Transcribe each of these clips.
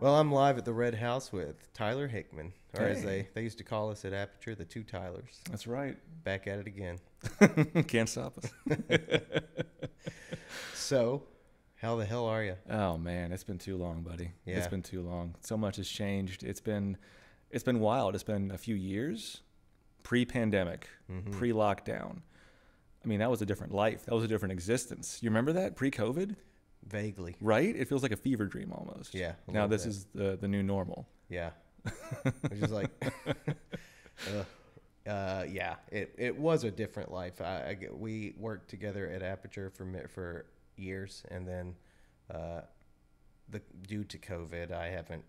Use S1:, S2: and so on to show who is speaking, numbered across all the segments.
S1: Well, I'm live at the Red House with Tyler Hickman, or as
S2: Hey.
S1: they used to call us at Aperture, the two Tylers.
S2: That's right.
S1: Back at it again.
S2: Can't stop us.
S1: So, how the hell are you?
S2: Oh man, it's been too long, buddy.
S1: Yeah.
S2: It's been too long. So much has changed. It's been wild. It's been a few years, pre-pandemic, pre-lockdown. I mean, that was a different life. That was a different existence. You remember that pre-COVID?
S1: Vaguely.
S2: Right? It feels like a fever dream almost.
S1: Yeah. a
S2: Now
S1: little
S2: this
S1: bit.
S2: is the new normal.
S1: Yeah. Which is like, yeah, it was a different life. We worked together at Aperture for years, and then due to COVID, I haven't.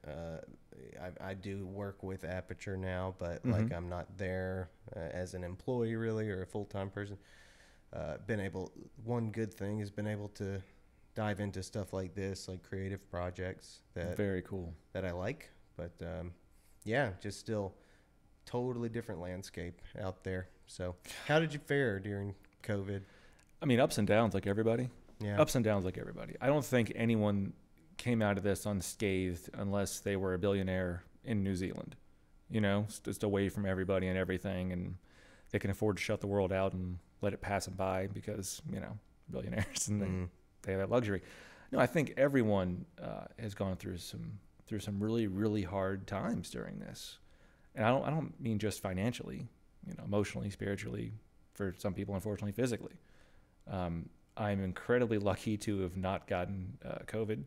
S1: I do work with Aperture now, but like I'm not there as an employee really or a full-time person. One good thing has been able to dive into stuff like this, like creative projects
S2: Very cool.
S1: that I like. But yeah, just still totally different landscape out there. So how did you fare during COVID?
S2: I mean, ups and downs like everybody.
S1: Yeah.
S2: Ups and downs like everybody. I don't think anyone came out of this unscathed unless they were a billionaire in New Zealand, you know, just away from everybody and everything, and they can afford to shut the world out and let it pass them by because, you know, billionaires and they have that luxury. No, I think everyone has gone through some really, really hard times during this. And I don't mean just financially, you know, emotionally, spiritually, for some people, unfortunately, physically. I'm incredibly lucky to have not gotten COVID,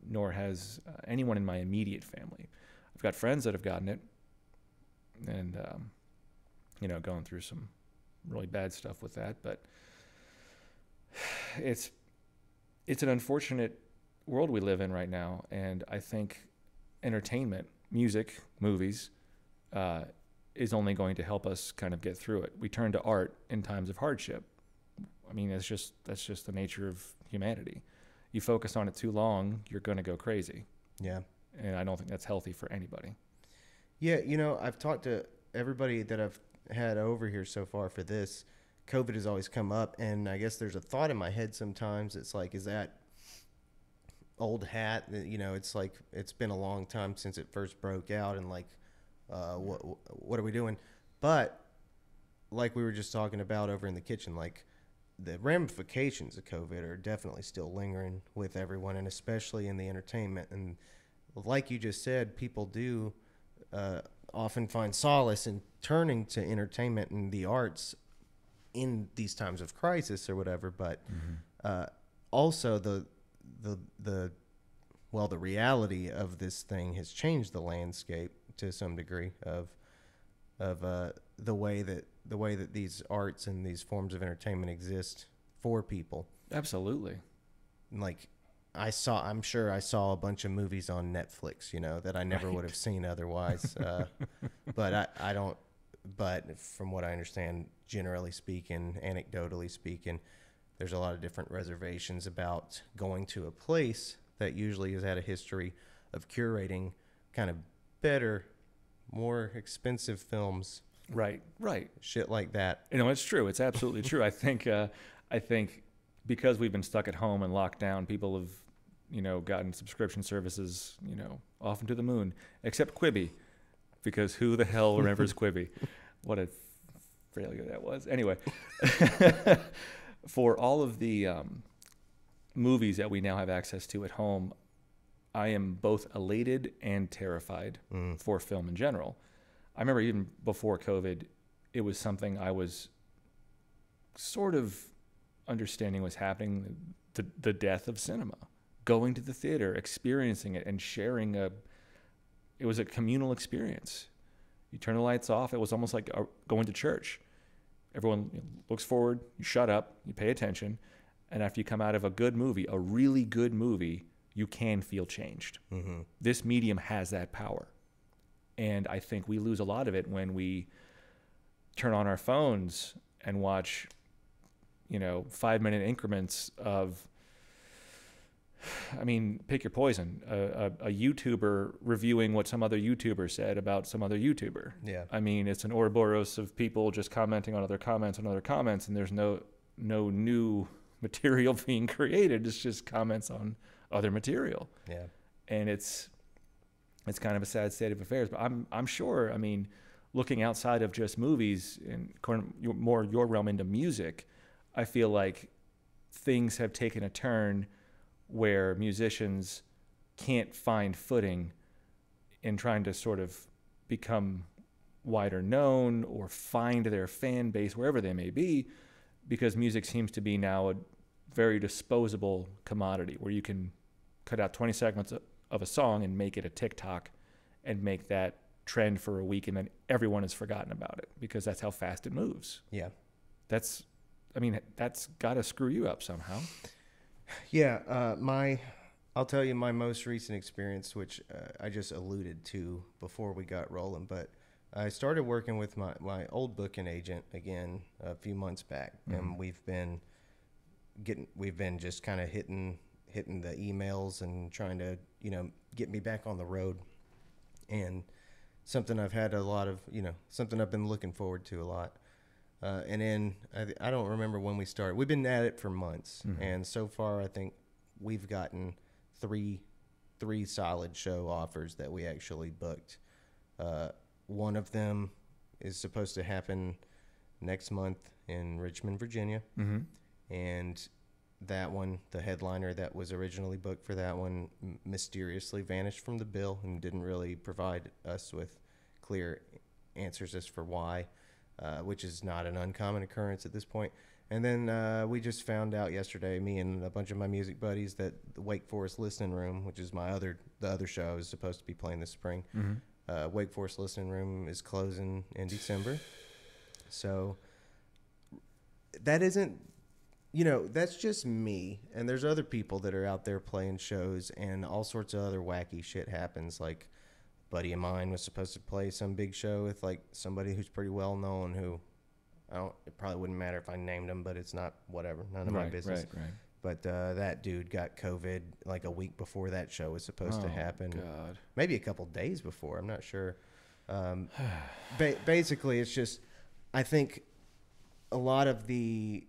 S2: nor has anyone in my immediate family. I've got friends that have gotten it and, you know, going through some really bad stuff with that. But it's an unfortunate world we live in right now. And I think entertainment, music, movies, is only going to help us kind of get through it. We turn to art in times of hardship. I mean, that's just the nature of humanity. You focus on it too long, you're going to go crazy.
S1: Yeah.
S2: And I don't think that's healthy for anybody.
S1: Yeah, you know, I've talked to everybody that I've had over here so far for this. COVID has always come up, and I guess there's a thought in my head sometimes. It's like, is that old hat? You know, it's like it's been a long time since it first broke out, and like, what are we doing? But like we were just talking about over in the kitchen, like the ramifications of COVID are definitely still lingering with everyone, and especially in the entertainment. And like you just said, people do often find solace in turning to entertainment and the arts in these times of crisis or whatever. But also the reality of this thing has changed the landscape to some degree of the way that these arts and these forms of entertainment exist for people.
S2: Absolutely.
S1: Like I'm sure I saw a bunch of movies on Netflix, you know, that I never would have seen otherwise. But I don't, but from what I understand, generally speaking, anecdotally speaking, there's a lot of different reservations about going to a place that usually has had a history of curating kind of better, more expensive films.
S2: Right.
S1: Shit like that.
S2: You know, it's true. It's absolutely true. I think because we've been stuck at home and locked down, people have, you know, gotten subscription services, you know, off into the moon, except Quibi, because who the hell remembers Quibi? What a failure that was. Anyway, for all of the movies that we now have access to at home, I am both elated and terrified for film in general. I remember even before COVID, it was something I was sort of understanding was happening, the death of cinema, going to the theater, experiencing it and sharing it was a communal experience. You turn the lights off. It was almost like going to church. Everyone looks forward, you shut up, you pay attention. And after you come out of a good movie, a really good movie, you can feel changed. This medium has that power. And I think we lose a lot of it when we turn on our phones and watch, you know, 5-minute increments of, I mean, pick your poison. A YouTuber reviewing what some other YouTuber said about some other YouTuber.
S1: Yeah.
S2: I mean, it's an Ouroboros of people just commenting on other comments, and there's no new material being created. It's just comments on other material.
S1: Yeah.
S2: And it's it's kind of a sad state of affairs. But I'm sure, I mean, looking outside of just movies and more your realm into music, I feel like things have taken a turn where musicians can't find footing in trying to sort of become wider known or find their fan base wherever they may be, because music seems to be now a very disposable commodity where you can cut out 20 seconds of a song and make it a TikTok and make that trend for a week, and then everyone has forgotten about it because that's how fast it moves.
S1: Yeah.
S2: That's got to screw you up somehow.
S1: Yeah. I'll tell you my most recent experience, which I just alluded to before we got rolling, but I started working with my old booking agent again a few months back, and we've been just kind of hitting the emails and trying to, get me back on the road, and something I've had a lot of, something I've been looking forward to a lot. And then I don't remember when we started. We've been at it for months, and so far I think we've gotten three solid show offers that we actually booked. One of them is supposed to happen next month in Richmond, Virginia. And that one, the headliner that was originally booked for that one, mysteriously vanished from the bill and didn't really provide us with clear answers as for why, which is not an uncommon occurrence at this point. And then we just found out yesterday, me and a bunch of my music buddies, that the Wake Forest Listening Room, which is the other show I was supposed to be playing this spring, Wake Forest Listening Room is closing in December. So that isn't, that's just me. And there's other people that are out there playing shows, and all sorts of other wacky shit happens. Like, a buddy of mine was supposed to play some big show with like somebody who's pretty well known, who it probably wouldn't matter if I named him, but it's not, whatever, none of my business. Right. But that dude got COVID like a week before that show was supposed to happen.
S2: God.
S1: Maybe a couple days before. I'm not sure. Basically, it's just, I think a lot of the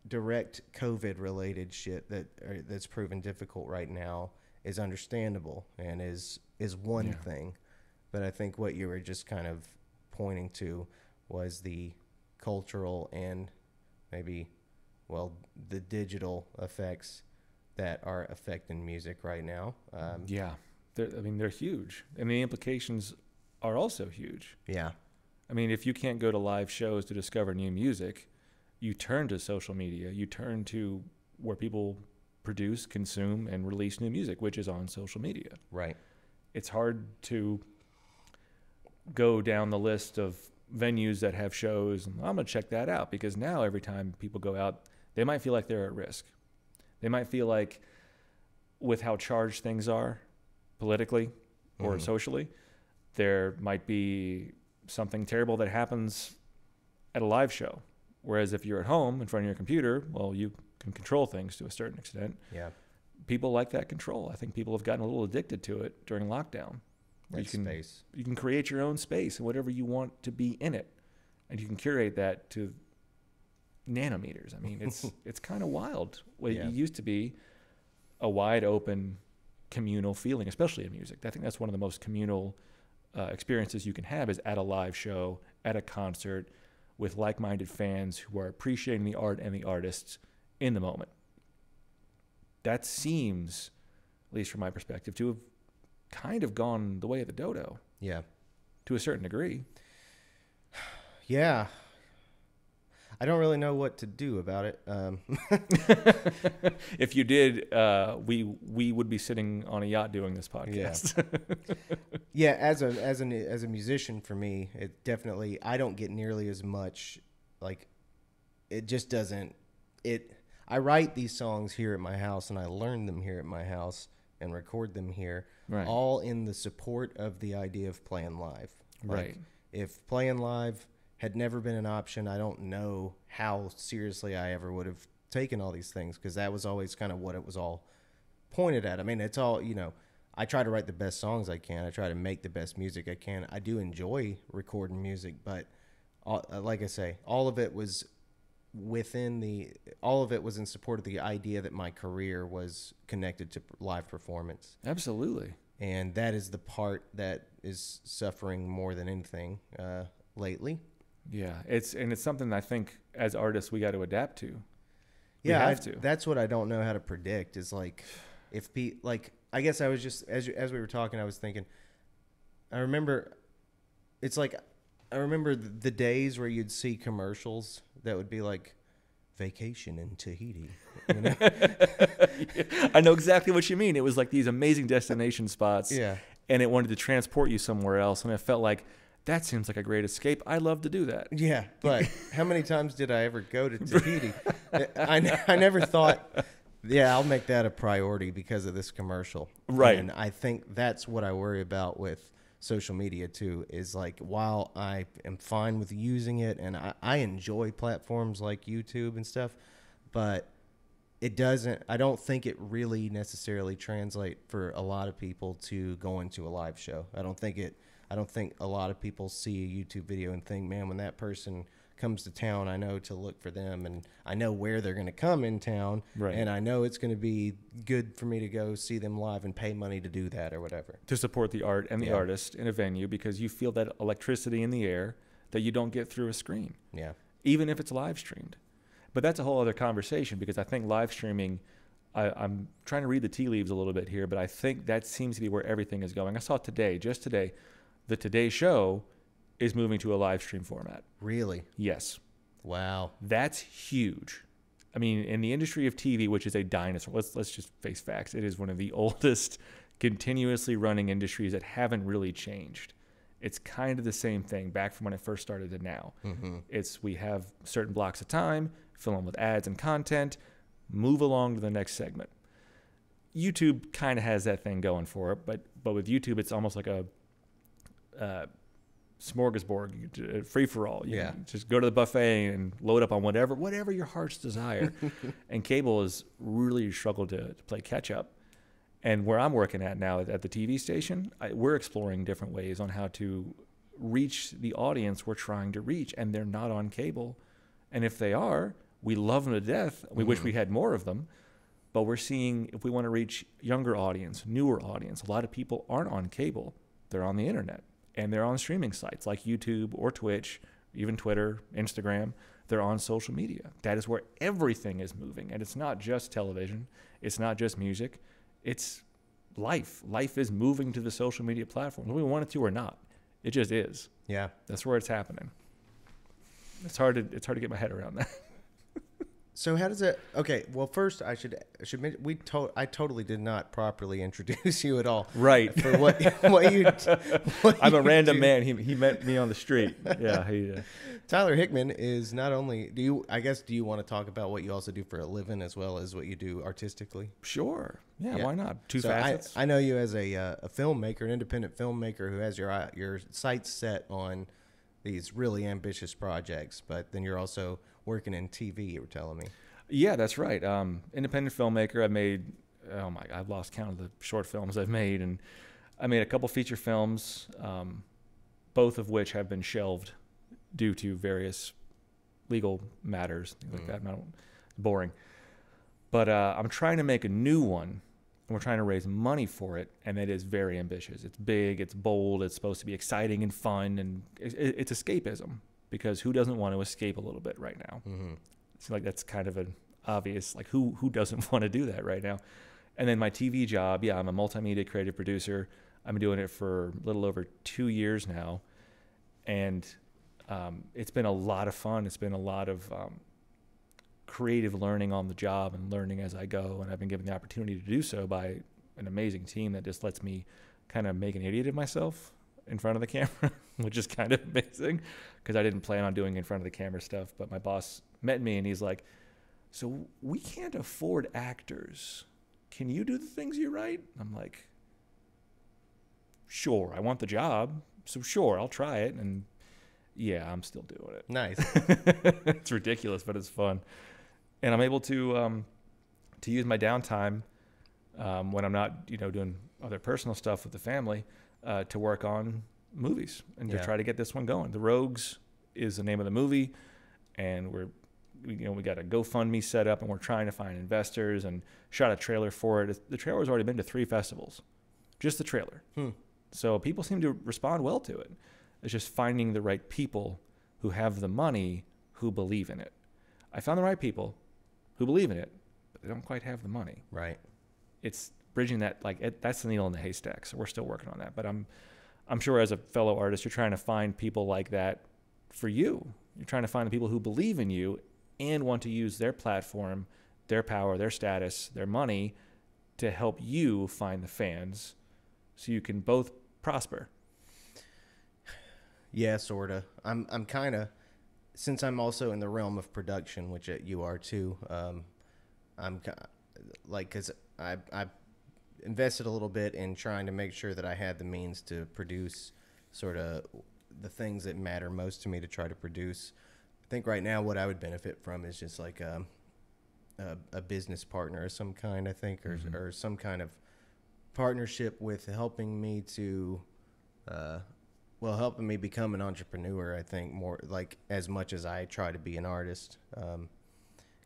S1: direct COVID-related shit that's proven difficult right now is understandable and is one thing. But I think what you were just kind of pointing to was the cultural and maybe, the digital effects that are affecting music right now.
S2: They're huge. And the implications are also huge.
S1: Yeah.
S2: I mean, if you can't go to live shows to discover new music, you turn to social media. You turn to where people produce, consume, and release new music, which is on social media.
S1: Right.
S2: It's hard to go down the list of venues that have shows, and I'm going to check that out, because now every time people go out, they might feel like they're at risk. They might feel like, with how charged things are politically or socially, there might be something terrible that happens at a live show. Whereas if you're at home in front of your computer, you can control things to a certain extent.
S1: Yeah.
S2: People like that control. I think people have gotten a little addicted to it during lockdown.
S1: Space.
S2: You can create your own space and whatever you want to be in it. And you can curate that to nanometers. I mean, it's kind of wild. It used to be a wide open communal feeling, especially in music. I think that's one of the most communal experiences you can have, is at a live show, at a concert, with like-minded fans who are appreciating the art and the artists in the moment. That seems, at least from my perspective, to have kind of gone the way of the dodo.
S1: Yeah.
S2: To a certain degree.
S1: Yeah. I don't really know what to do about it.
S2: If you did, we would be sitting on a yacht doing this podcast.
S1: Yeah. As a musician, for me, it definitely, I don't get nearly as much, like, it just doesn't. I write these songs here at my house, and I learn them here at my house and record them here,
S2: right,
S1: all in the support of the idea of playing live.
S2: Right.
S1: If playing live had never been an option, I don't know how seriously I ever would have taken all these things, because that was always kind of what it was all pointed at. I mean, it's all, I try to write the best songs I can. I try to make the best music I can. I do enjoy recording music, but like I say, all of it was in support of the idea that my career was connected to live performance.
S2: Absolutely.
S1: And that is the part that is suffering more than anything lately.
S2: Yeah, it's something I think as artists we got to adapt to.
S1: Yeah, that's what I don't know how to predict. Is like, if I guess I was just as we were talking, I was thinking. I remember the days where you'd see commercials that would be like, vacation in Tahiti. You know?
S2: I know exactly what you mean. It was like these amazing destination spots.
S1: Yeah.
S2: And it wanted to transport you somewhere else. And I felt like, that seems like a great escape. I love to do that.
S1: Yeah. But how many times did I ever go to Tahiti? I never thought, yeah, I'll make that a priority because of this commercial.
S2: Right.
S1: And I think that's what I worry about with social media too, is like, while I am fine with using it and I enjoy platforms like YouTube and stuff, but I don't think it really necessarily translate for a lot of people to go into a live show. I don't think a lot of people see a YouTube video and think, man, when that person comes to town, I know to look for them, and I know where they're going to come in town,
S2: right.
S1: And I know it's going to be good for me to go see them live and pay money to do that or whatever.
S2: To support the art and the artist in a venue, because you feel that electricity in the air that you don't get through a screen.
S1: Yeah.
S2: Even if it's live streamed. But that's a whole other conversation, because I think live streaming, I'm trying to read the tea leaves a little bit here, but I think that seems to be where everything is going. I saw just today, the Today Show is moving to a live stream format.
S1: Really?
S2: Yes.
S1: Wow.
S2: That's huge. I mean, in the industry of TV, which is a dinosaur, let's just face facts. It is one of the oldest continuously running industries that haven't really changed. It's kind of the same thing back from when it first started to now. Mm-hmm. We have certain blocks of time, fill them with ads and content, move along to the next segment. YouTube kind of has that thing going for it, but with YouTube, it's almost like a smorgasbord, free for all. You can just go to the buffet and load up on whatever your heart's desire. And cable has really struggled to play catch up. And where I'm working at now at the TV station, we're exploring different ways on how to reach the audience we're trying to reach, and they're not on cable. And if they are, we love them to death. We wish we had more of them. But we're seeing, if we want to reach younger audience, newer audience, a lot of people aren't on cable. They're on the internet. And they're on streaming sites like YouTube or Twitch, even Twitter, Instagram. They're on social media. That is where everything is moving. And it's not just television. It's not just music. It's life. Life is moving to the social media platforms, whether we want it to or not. It just is.
S1: Yeah.
S2: That's where it's happening. It's hard to get my head around that.
S1: So how does it? Okay, well, first I should mention I totally did not properly introduce you at all.
S2: Right.
S1: For what you.
S2: I'm a random man. He met me on the street. Yeah.
S1: Tyler Hickman is not only. Do you want to talk about what you also do for a living as well as what you do artistically?
S2: Sure. Yeah. Why not? Two facets.
S1: I know you as a filmmaker, an independent filmmaker who has your sights set on these really ambitious projects, but then you're also working in TV, you were telling me.
S2: Yeah, that's right. Independent filmmaker. I've lost count of the short films I've made, and I made a couple feature films, both of which have been shelved due to various legal matters, things like that. Boring. But I'm trying to make a new one, and we're trying to raise money for it, and it is very ambitious. It's big, it's bold, it's supposed to be exciting and fun, and it's escapism. Because who doesn't want to escape a little bit right now? Mm-hmm. It's like that's kind of an obvious, like who doesn't want to do that right now? And then my TV job, I'm a multimedia creative producer. I've been doing it for a little over 2 years now. And it's been a lot of fun. It's been a lot of creative learning on the job and learning as I go. And I've been given the opportunity to do so by an amazing team that just lets me kind of make an idiot of myself in front of the camera, which is kind of amazing because I didn't plan on doing in front of the camera stuff. But my boss met me and he's like, so we can't afford actors. Can you do the things you write? I'm like, sure, I want the job. So sure, I'll try it. And yeah, I'm still doing it.
S1: Nice.
S2: It's ridiculous, but it's fun. And I'm able to use my downtime when I'm not, doing other personal stuff with the family, to work on movies and to try to get this one going. The Rogues is the name of the movie, and we got a GoFundMe set up, and we're trying to find investors and shot a trailer for it. The trailer's already been to 3 festivals. just the trailer. So people seem to respond well to it. It's just finding the right people who have the money, who believe in it. I found the right people who believe in it, but they don't quite have the money.
S1: Right.
S2: It's bridging that, that's the needle in the haystack. So we're still working on that. But I'm sure as a fellow artist, you're trying to find people like that for you. You're trying to find the people who believe in you and want to use their platform, their power, their status, their money to help you find the fans so you can both prosper.
S1: Yeah, sort of. I'm kind of, since I'm also in the realm of production, which you are too, I'm like, because I invested a little bit in trying to make sure that I had the means to produce sort of the things that matter most to me to try to produce. I think right now what I would benefit from is just like a business partner of some kind, I think, or some kind of partnership with helping me to, helping me become an entrepreneur, I think, more like as much as I try to be an artist.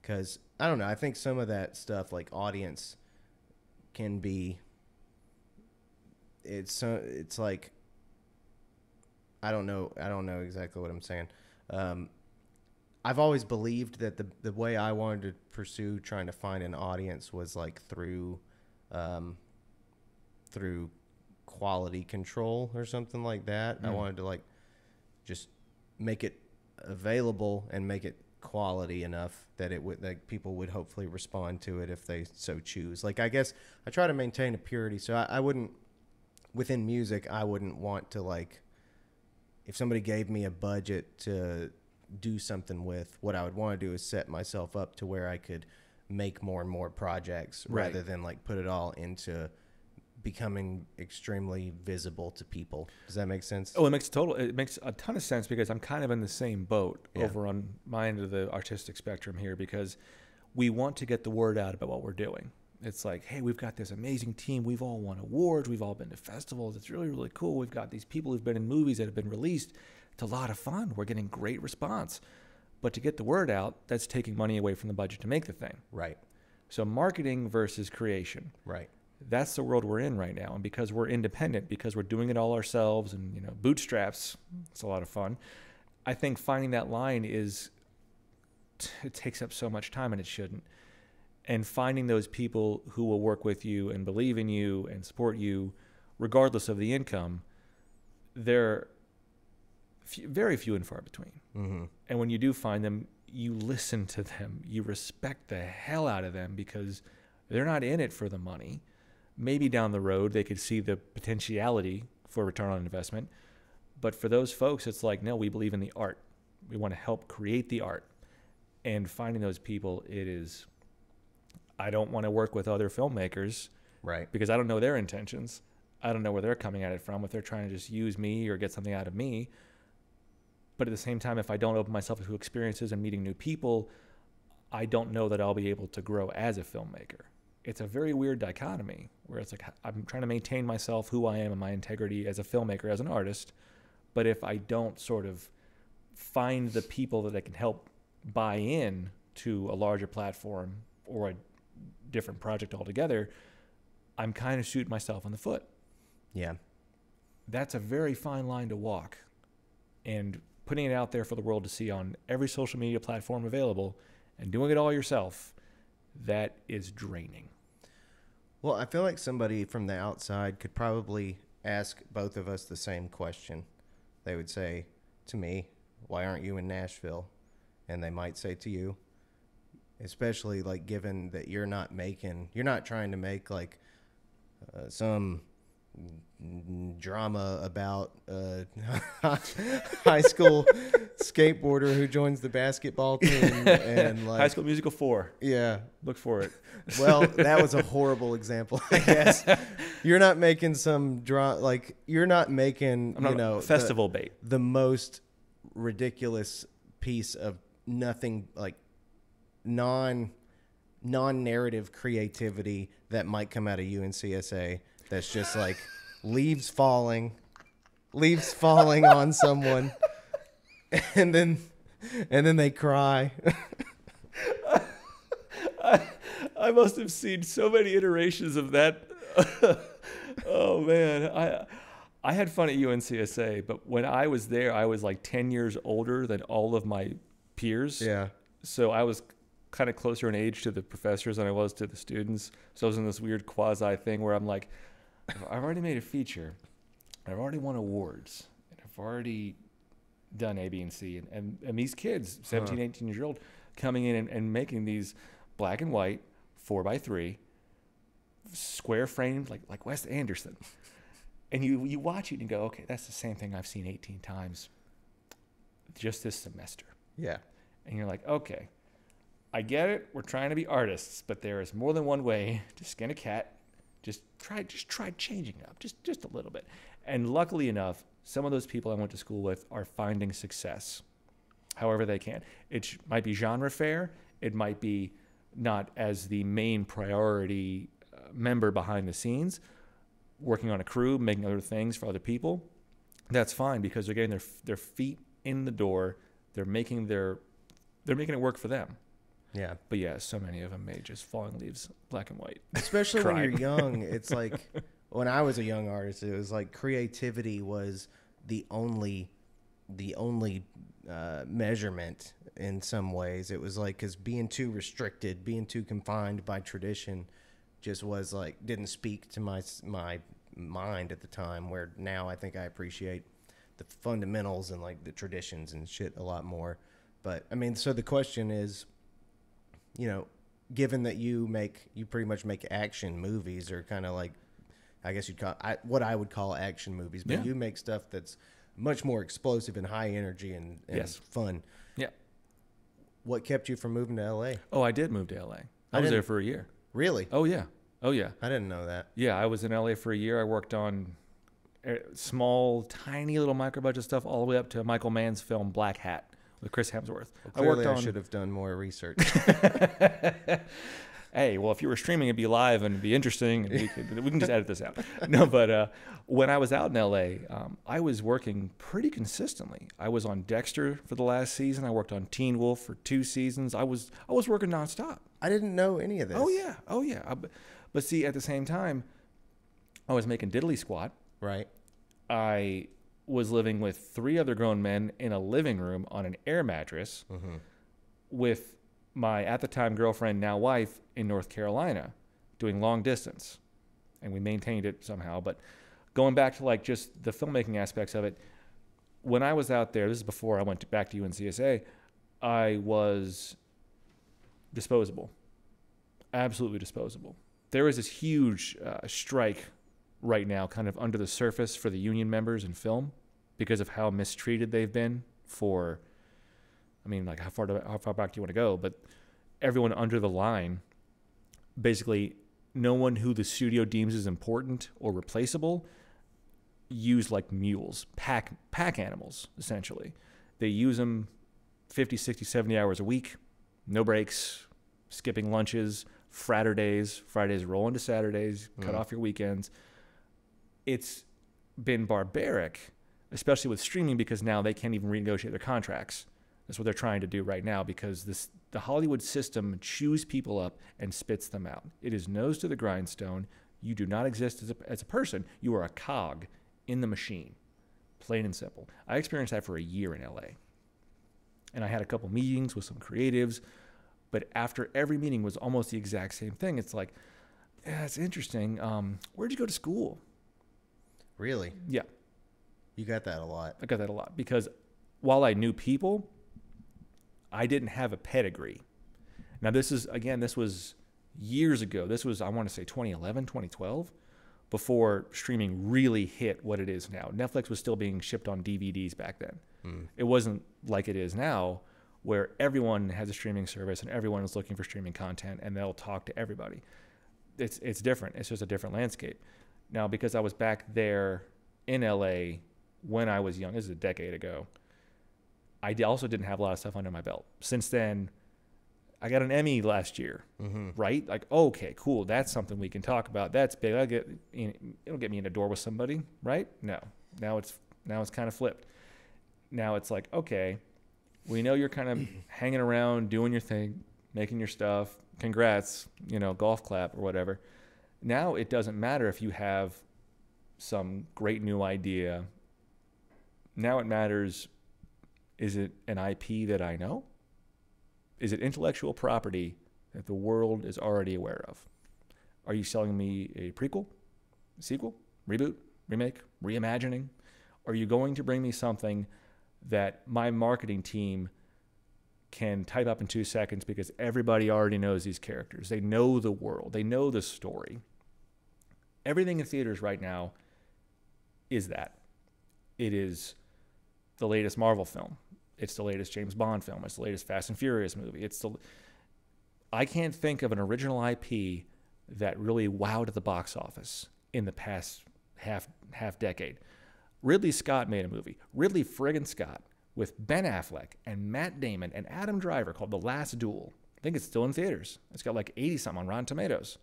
S1: Because, I don't know, I think some of that stuff, like audience, can be, it's like, I don't know exactly what I'm saying. I've always believed that the way I wanted to pursue trying to find an audience was like through quality control or something like that. I wanted to like just make it available and make it quality enough that it would, like, people would hopefully respond to it if they so choose. Like, I guess I try to maintain a purity, so I wouldn't, within music, I wouldn't want to, like, if somebody gave me a budget to do something with, what I would want to do is set myself up to where I could make more and more projects rather than like put it all into becoming extremely visible to people. Does that make sense?
S2: Oh, it makes a ton of sense, because I'm kind of in the same boat over on my end of the artistic spectrum here, because we want to get the word out about what we're doing. It's like, hey, we've got this amazing team. We've all won awards. We've all been to festivals. It's really, really cool. We've got these people who've been in movies that have been released. It's a lot of fun. We're getting great response. But to get the word out, that's taking money away from the budget to make the thing.
S1: Right.
S2: So marketing versus creation.
S1: Right.
S2: That's the world we're in right now. And because we're independent, because we're doing it all ourselves and, you know, bootstraps, it's a lot of fun. I think finding that line it takes up so much time, and it shouldn't. And finding those people who will work with you and believe in you and support you, regardless of the income, they're very few and far between. Mm-hmm. And when you do find them, you listen to them. You respect the hell out of them, because they're not in it for the money. Maybe down the road they could see the potentiality for return on investment. But for those folks, it's like, no, we believe in the art. We want to help create the art. And finding those people, I don't want to work with other filmmakers,
S1: right?
S2: Because I don't know their intentions. I don't know where they're coming at it from, if they're trying to just use me or get something out of me. But at the same time, if I don't open myself to experiences and meeting new people, I don't know that I'll be able to grow as a filmmaker. It's a very weird dichotomy where it's like, I'm trying to maintain myself, who I am, and my integrity as a filmmaker, as an artist. But if I don't sort of find the people that I can help buy in to a larger platform or a different project altogether, I'm kind of shooting myself in the foot.
S1: Yeah.
S2: That's a very fine line to walk. And putting it out there for the world to see on every social media platform available and doing it all yourself, that is draining.
S1: Well, I feel like somebody from the outside could probably ask both of us the same question. They would say to me, why aren't you in Nashville? And they might say to you, especially like given that you're not trying to make like some drama about a high school skateboarder who joins the basketball team and like
S2: High School Musical 4.
S1: Yeah,
S2: look for it.
S1: Well, that was a horrible example, I guess. You're not making some you're not making
S2: festival bait.
S1: The most ridiculous piece of nothing, like non-narrative creativity that might come out of UNCSA. That's just like leaves falling on someone, and then they cry.
S2: I must have seen so many iterations of that. Oh man, I had fun at UNCSA, but when I was there, I was like 10 years older than all of my peers.
S1: Yeah.
S2: So I was kind of closer in age to the professors than I was to the students. So I was in this weird quasi thing where I'm like, I've already made a feature. I've already won awards. And I've already done A, B, and C. And these kids, 17, 18 years old, coming in and making these black and white 4x3 square framed like Wes Anderson. And you watch it and you go, okay, that's the same thing I've seen 18 times just this semester.
S1: Yeah.
S2: And you're like, okay, I get it. We're trying to be artists, but there is more than one way to skin a cat. Just try changing it up just a little bit. And luckily enough, some of those people I went to school with are finding success however they can. It might be genre fair. It might be not as the main priority member behind the scenes, working on a crew, making other things for other people. That's fine because they're getting their feet in the door. They're making it work for them.
S1: Yeah.
S2: But yeah, so many of them made just falling leaves, black and white.
S1: Especially when you're young. It's like when I was a young artist, it was like creativity was the only measurement in some ways. It was like, because being too restricted, being too confined by tradition just was like, didn't speak to my mind at the time, where now I think I appreciate the fundamentals and like the traditions and shit a lot more. But I mean, so the question is, you know, given that you pretty much make action movies, or kind of like, I guess you'd call what I would call action movies, but you make stuff that's much more explosive and high energy and
S2: yes.
S1: fun.
S2: Yeah.
S1: What kept you from moving to LA?
S2: Oh, I did move to LA. I was there for a year.
S1: Really?
S2: Oh yeah. Oh yeah.
S1: I didn't know that.
S2: Yeah, I was in LA for a year. I worked on small, tiny little micro budget stuff all the way up to Michael Mann's film Black Hat with Chris Hemsworth.
S1: Well, clearly I should have done more research.
S2: Hey, well, if you were streaming, it'd be live and it'd be interesting. And we can just edit this out. No, but when I was out in LA, I was working pretty consistently. I was on Dexter for the last season. I worked on Teen Wolf for 2 seasons. I was working nonstop.
S1: I didn't know any of this.
S2: Oh yeah. But see, at the same time, I was making diddly squat.
S1: Right.
S2: I was living with 3 other grown men in a living room on an air mattress with my, at the time, girlfriend, now wife, in North Carolina, doing long distance. And we maintained it somehow. But going back to like just the filmmaking aspects of it, when I was out there, this is before I went back to UNCSA, I was disposable. Absolutely disposable. There is this huge strike right now kind of under the surface for the union members in film because of how mistreated they've been for, I mean, like how far back do you want to go? But everyone under the line, basically no one who the studio deems as important or replaceable, used like mules, pack animals, essentially. They use them 50, 60, 70 hours a week, no breaks, skipping lunches, Fridays roll into Saturdays, cut off your weekends. It's been barbaric, especially with streaming, because now they can't even renegotiate their contracts. That's what they're trying to do right now, because the Hollywood system chews people up and spits them out. It is nose to the grindstone. You do not exist as a person. You are a cog in the machine, plain and simple. I experienced that for a year in LA. And I had a couple meetings with some creatives, but after every meeting was almost the exact same thing. It's like, yeah, it's interesting. Where'd you go to school?
S1: Really?
S2: Yeah.
S1: You got that a lot.
S2: I got that a lot because while I knew people, I didn't have a pedigree. Now, this was years ago. This was, I want to say 2011, 2012, before streaming really hit what it is now. Netflix was still being shipped on DVDs back then. It wasn't like it is now, where everyone has a streaming service and everyone is looking for streaming content and they'll talk to everybody. It's different. It's just a different landscape. Now, because I was back there in LA when I was young, this is a decade ago, I also didn't have a lot of stuff under my belt. Since then, I got an Emmy last year, right? Like, okay, cool. That's something we can talk about. That's big. It'll get me in a door with somebody, right? No. Now it's kind of flipped. Now it's like, okay, we know you're kind of hanging around, doing your thing. making your stuff. Congrats, golf clap or whatever. Now it doesn't matter if you have some great new idea. Now it matters, is it an IP that I know? Is it intellectual property that the world is already aware of? Are you selling me a prequel, sequel, reboot, remake, reimagining? Are you going to bring me something that my marketing team can type up in 2 seconds because everybody already knows these characters? They know the world. They know the story. Everything in theaters right now is that. It is the latest Marvel film. It's the latest James Bond film. It's the latest Fast and Furious movie. I can't think of an original IP that really wowed at the box office in the past half decade. Ridley Scott made a movie, Ridley friggin' Scott, with Ben Affleck and Matt Damon and Adam Driver called The Last Duel. I think it's still in theaters. It's got like 80-something on Rotten Tomatoes.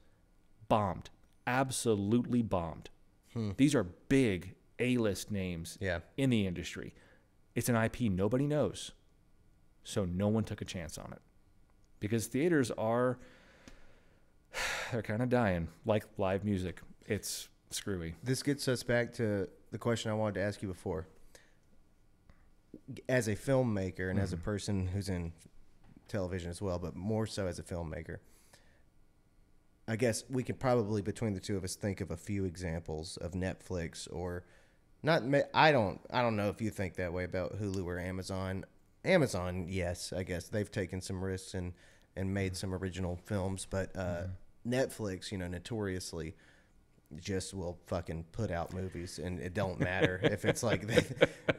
S2: Bombed. Absolutely bombed. These are big A-list names in the industry. It's an IP nobody knows. So no one took a chance on it. Because theaters they're kind of dying, like live music. It's screwy.
S1: This gets us back to the question I wanted to ask you before. As a filmmaker and as a person who's in television as well, but more so as a filmmaker, I guess we could probably, between the two of us, think of a few examples of Netflix or not. I don't know if you think that way about Hulu or Amazon. Amazon, yes, I guess they've taken some risks and made some original films, but Netflix, notoriously just will fucking put out movies, and it don't matter if it's like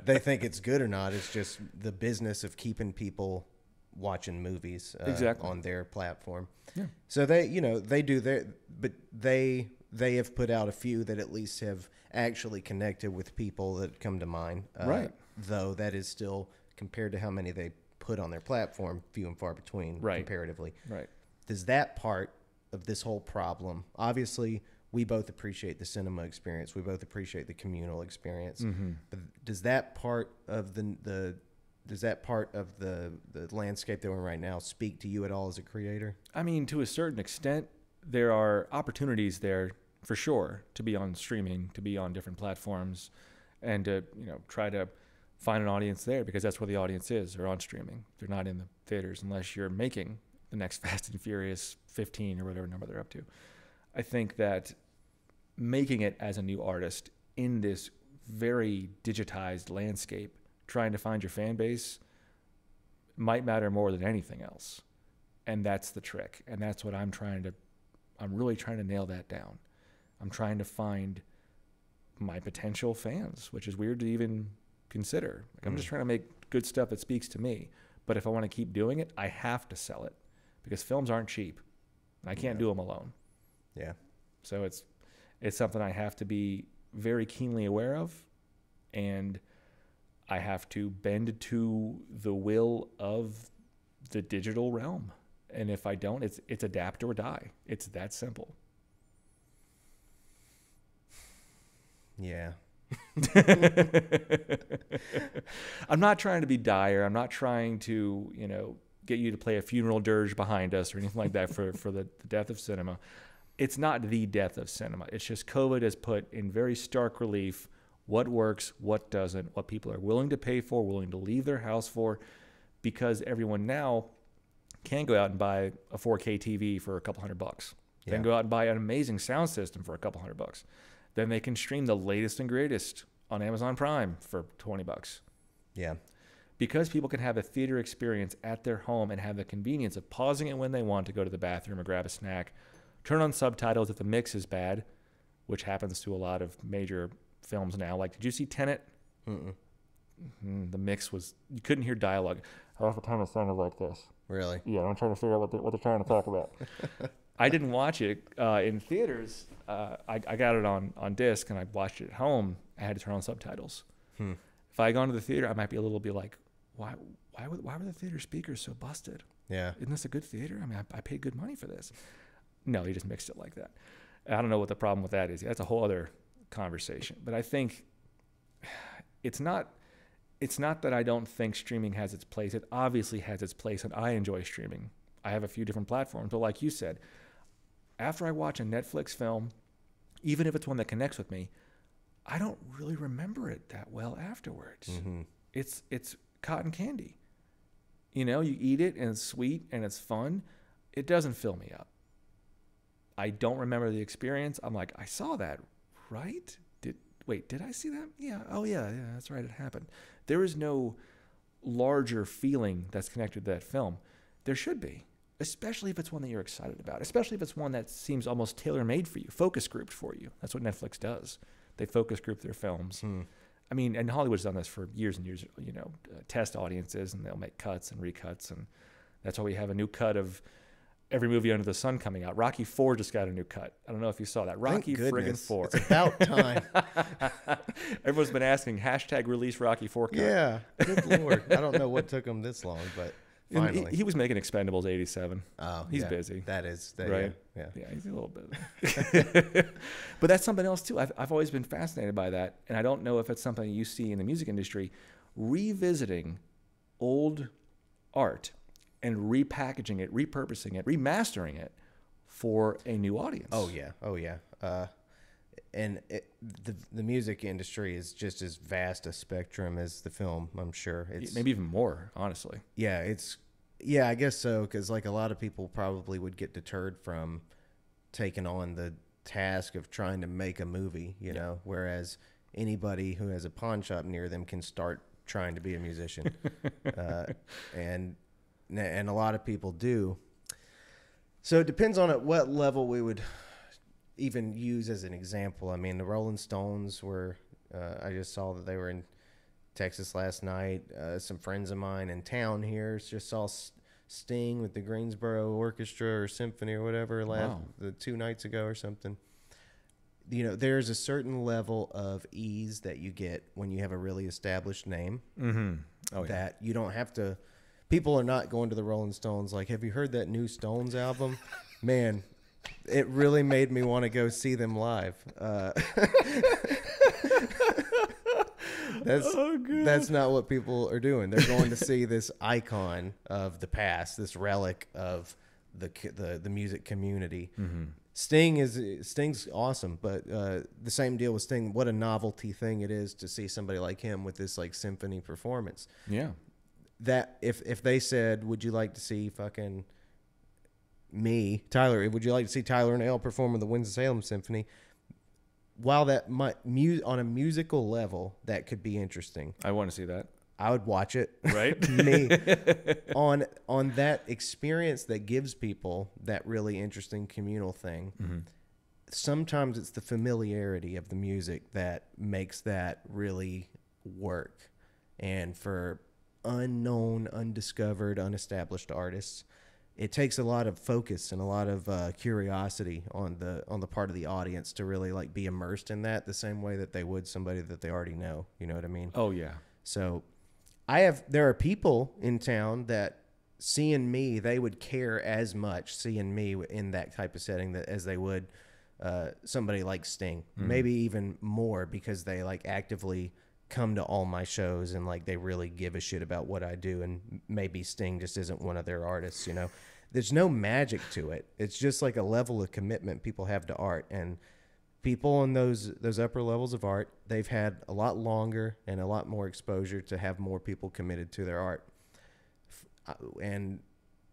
S1: they think it's good or not. It's just the business of keeping people watching movies on their platform. Yeah. So they do their, but they have put out a few that at least have actually connected with people that come to mind.
S2: Right.
S1: Though that is still, compared to how many they put on their platform, few and far between comparatively. Right. Does that part of this whole problem, obviously we both appreciate the cinema experience, we both appreciate the communal experience, but does that part of the landscape that we're in right now speak to you at all as a creator? I
S2: mean, to a certain extent, there are opportunities there for sure to be on streaming, to be on different platforms, and to try to find an audience there, because that's where the audience is. They're on streaming. They're not in the theaters unless you're making the next Fast and Furious 15 or whatever number they're up to. I think that making it as a new artist in this very digitized landscape, trying to find your fan base, might matter more than anything else. And that's the trick. And that's what I'm really trying to nail that down. I'm trying to find my potential fans, which is weird to even consider. I'm just trying to make good stuff that speaks to me. But if I want to keep doing it, I have to sell it, because films aren't cheap. And I can't do them alone. Yeah. So it's something I have to be very keenly aware of, and I have to bend to the will of the digital realm. And if I don't, it's adapt or die. It's that simple. Yeah. I'm not trying to be dire. I'm not trying to, get you to play a funeral dirge behind us or anything like that for the death of cinema. It's not the death of cinema. It's just COVID has put in very stark relief what works, what doesn't, what people are willing to pay for, willing to leave their house for, because everyone now can go out and buy a 4K TV for a couple $100. Yeah. Then go out and buy an amazing sound system for a couple $100. Then they can stream the latest and greatest on Amazon Prime for $20. Yeah. Because people can have a theater experience at their home and have the convenience of pausing it when they want to go to the bathroom or grab a snack, turn on subtitles if the mix is bad, which happens to a lot of major films now. Like, did you see Tenet? The mix was, you couldn't hear dialogue. Half the time it sounded like this. Really? Yeah, I'm trying to figure out what they're trying to talk about. I didn't watch it in theaters. I got it on disc, and I watched it at home. I had to turn on subtitles. If I had gone to the theater, I might be a little bit like, why were the theater speakers so busted? Yeah. Isn't this a good theater? I mean, I paid good money for this. No, he just mixed it like that. I don't know what the problem with that is. That's a whole other conversation. But I think it's not that I don't think streaming has its place. It obviously has its place, and I enjoy streaming. I have a few different platforms. But like you said, after I watch a Netflix film, even if it's one that connects with me, I don't really remember it that well afterwards.
S1: Mm-hmm.
S2: It's cotton candy. You know, you eat it and it's sweet and it's fun. It doesn't fill me up. I don't remember the experience. I'm like, I saw that, right? Did I see that? Yeah. Oh, yeah, that's right. It happened. There is no larger feeling that's connected to that film. There should be, especially if it's one that you're excited about, especially if it's one that seems almost tailor-made for you, focus grouped for you. That's what Netflix does. They focus group their films. I mean, and Hollywood's done this for years and years, you know, test audiences, and they'll make cuts and recuts. And that's why we have a new cut of every movie under the sun coming out. Rocky IV just got a new cut. I don't know if you saw that. Rocky friggin' IV.
S1: It's about time.
S2: Everyone's been asking, #release Rocky IV cut.
S1: Yeah, good Lord. I don't know what took hthem this long, but finally.
S2: He was making Expendables 87.
S1: Oh,
S2: he's busy.
S1: That is,
S2: right?
S1: Yeah.
S2: Yeah, he's a little busy. But that's something else too. I've always been fascinated by that, and I don't know if it's something you see in the music industry, revisiting old art and repackaging it, repurposing it, remastering it for a new audience.
S1: Oh yeah. And the music industry is just as vast a spectrum as the film. I'm sure it's
S2: maybe even more, honestly.
S1: Yeah, I guess so, because like a lot of people probably would get deterred from taking on the task of trying to make a movie, you know, whereas anybody who has a pawn shop near them can start trying to be a musician, and a lot of people do. So it depends on at what level we would even use as an example. I mean, the Rolling Stones were, I just saw that they were in Texas last night. Some friends of mine in town here just saw Sting with the Greensboro Orchestra or Symphony or whatever the 2 nights ago or something. You know, there's a certain level of ease that you get when you have a really established name.
S2: Mm-hmm. Oh, yeah.
S1: That you don't have to. People are not going to the Rolling Stones like, have you heard that new Stones album? Man, it really made me want to go see them live. That's not what people are doing. They're going to see this icon of the past, this relic of the music community.
S2: Mm-hmm.
S1: Sting's awesome, but the same deal with Sting. What a novelty thing it is to see somebody like him with this like symphony performance.
S2: Yeah.
S1: That if they said, would you like to see fucking me, Tyler, would you like to see Tyler and Ale perform in the Winston-Salem Symphony? While that might on a musical level, that could be interesting.
S2: I want to see that.
S1: I would watch it.
S2: Right?
S1: Me. On that experience that gives people that really interesting communal thing.
S2: Mm-hmm.
S1: Sometimes it's the familiarity of the music that makes that really work. And for unknown, undiscovered, unestablished artists, it takes a lot of focus and a lot of curiosity on the part of the audience to really like be immersed in that the same way that they would somebody that they already know. You know what I mean?
S2: Oh yeah.
S1: So there are people in town that seeing me, they would care as much seeing me in that type of setting as they would somebody like Sting. Mm-hmm. Maybe even more, because they like actively come to all my shows and like they really give a shit about what I do, and maybe Sting just isn't one of their artists, you know. There's no magic to it. It's just like a level of commitment people have to art, and people in those upper levels of art, they've had a lot longer and a lot more exposure to have more people committed to their art. And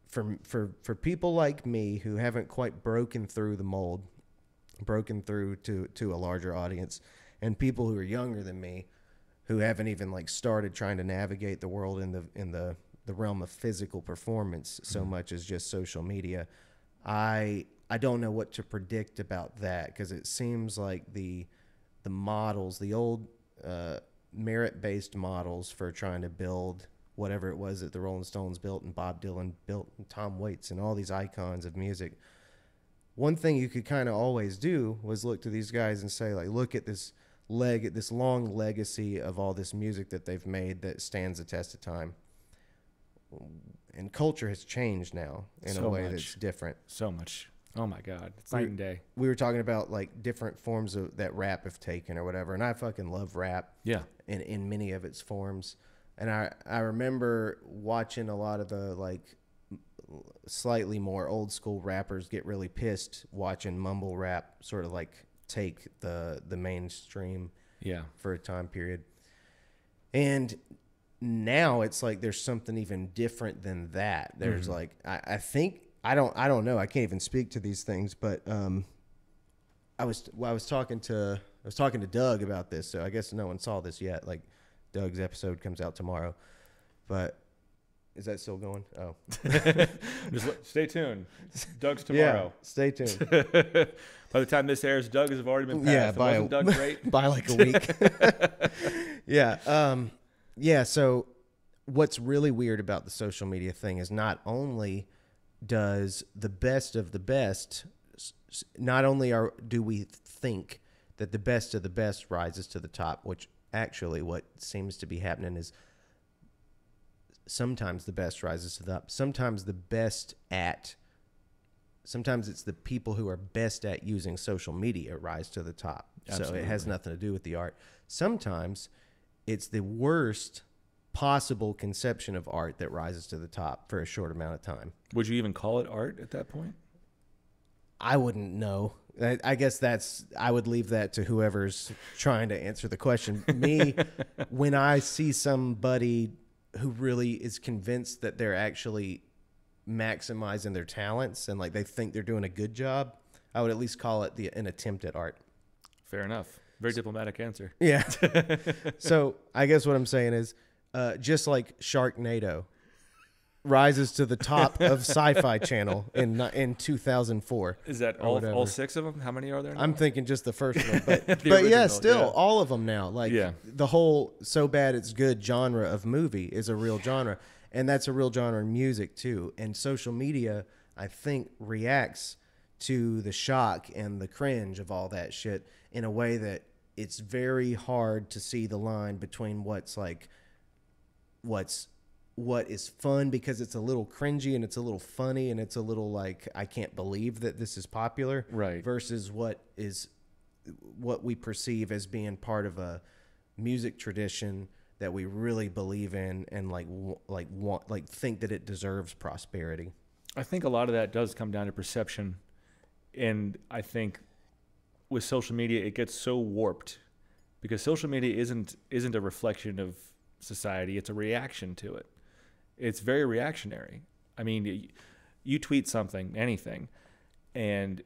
S1: for people like me who haven't quite broken through the mold, broken through to a larger audience, and people who are younger than me who haven't even like started trying to navigate the world in the realm of physical performance so much as just social media, I don't know what to predict about that, because it seems like the models, the old merit-based models for trying to build whatever it was that the Rolling Stones built and Bob Dylan built and Tom Waits and all these icons of music. One thing you could kind of always do was look to these guys and say, like, look at this long legacy of all this music that they've made that stands the test of time. And culture has changed now in a way that's different.
S2: So much. Oh my God. It's night and day.
S1: We were talking about like different forms of that rap have taken or whatever. And I fucking love rap.
S2: Yeah.
S1: In many of its forms. And I remember watching a lot of the slightly more old school rappers get really pissed watching mumble rap sort of like take the mainstream for a time period. And now it's like there's something even different than that. There's like I think I don't know. I can't even speak to these things, but I was talking to Doug about this, so I guess no one saw this yet. Like Doug's episode comes out tomorrow, but is that still going? Oh,
S2: just stay tuned. Doug's tomorrow.
S1: Yeah, stay tuned.
S2: By the time this airs, Doug has already been passed.
S1: Yeah,
S2: Doug great?
S1: By like a week. Yeah. Yeah. So what's really weird about the social media thing is not only does the best of the best, not only do we think that the best of the best rises to the top, which actually what seems to be happening is sometimes the best rises to the top. Sometimes it's the people who are best at using social media rise to the top. Absolutely. So it has nothing to do with the art. Sometimes it's the worst possible conception of art that rises to the top for a short amount of time.
S2: Would you even call it art at that point?
S1: I wouldn't know. I guess I would leave that to whoever's trying to answer the question. Me, when I see somebody who really is convinced that they're actually maximizing their talents and like they think they're doing a good job, I would at least call it an attempt at art.
S2: Fair enough. Very diplomatic answer.
S1: Yeah. So I guess what I'm saying is just like Sharknado rises to the top of Sci-Fi Channel in 2004.
S2: Is that all 6 of them? How many are there now?
S1: I'm thinking just the first one, but but yeah, still all of them now. Like the whole so bad it's good genre of movie is a real genre, and that's a real genre in music too. And social media, I think, reacts to the shock and the cringe of all that shit in a way that it's very hard to see the line between what is fun because it's a little cringy and it's a little funny and it's a little like, I can't believe that this is popular,
S2: right? Versus
S1: what we perceive as being part of a music tradition that we really believe in and like think that it deserves prosperity.
S2: I think a lot of that does come down to perception, and I think with social media it gets so warped because social media isn't a reflection of society; it's a reaction to it. It's very reactionary. I mean, you tweet something, anything, and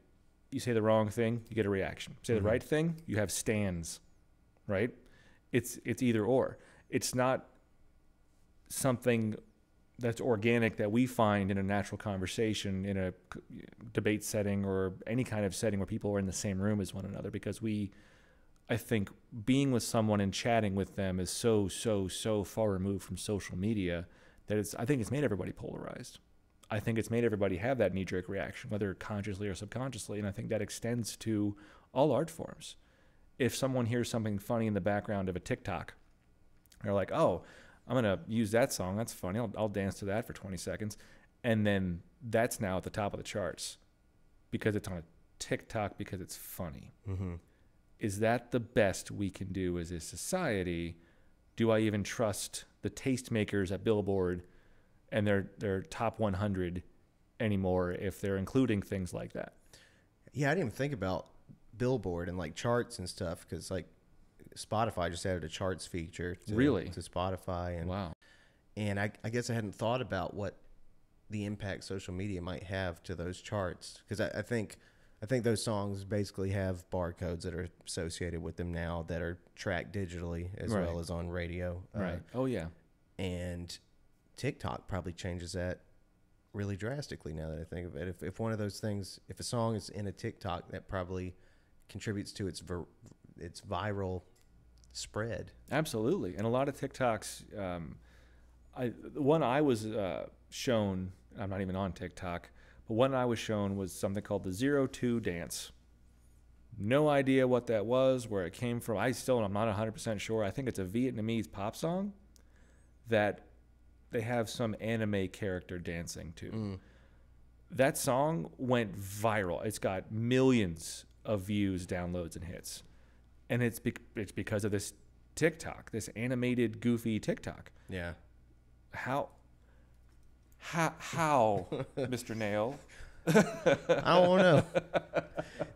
S2: you say the wrong thing, you get a reaction. Say the right thing, you have stands, right? It's either or. It's not something that's organic that we find in a natural conversation, in a debate setting or any kind of setting where people are in the same room as one another, because I think being with someone and chatting with them is so far removed from social media that I think it's made everybody polarized. I think it's made everybody have that knee-jerk reaction, whether consciously or subconsciously, and I think that extends to all art forms. If someone hears something funny in the background of a TikTok, they're like, oh, I'm going to use that song. That's funny. I'll dance to that for 20 seconds. And then that's now at the top of the charts because it's on a TikTok because it's funny. Mm-hmm. Is that the best we can do as a society? Do I even trust the tastemakers at Billboard and their top 100 anymore if they're including things like that?
S1: Yeah, I didn't even think about Billboard and like charts and stuff because like Spotify just added a charts feature to Spotify. And,
S2: wow.
S1: And I guess I hadn't thought about what the impact social media might have to those charts because I think those songs basically have barcodes that are associated with them now that are tracked digitally as well as on radio.
S2: Right. Oh, yeah.
S1: And TikTok probably changes that really drastically now that I think of it. If one of those things, if a song is in a TikTok, that probably contributes to its viral spread.
S2: Absolutely. And a lot of TikToks, the one I was shown, I'm not even on TikTok, but one I was shown was something called the 02 dance. No idea what that was, where it came from. I'm not 100% sure. I think it's a Vietnamese pop song that they have some anime character dancing to. Mm. That song went viral. It's got millions of views, downloads, and hits. And it's because of this TikTok, this animated, goofy TikTok.
S1: Yeah.
S2: How, Mr. Nail?
S1: I don't know.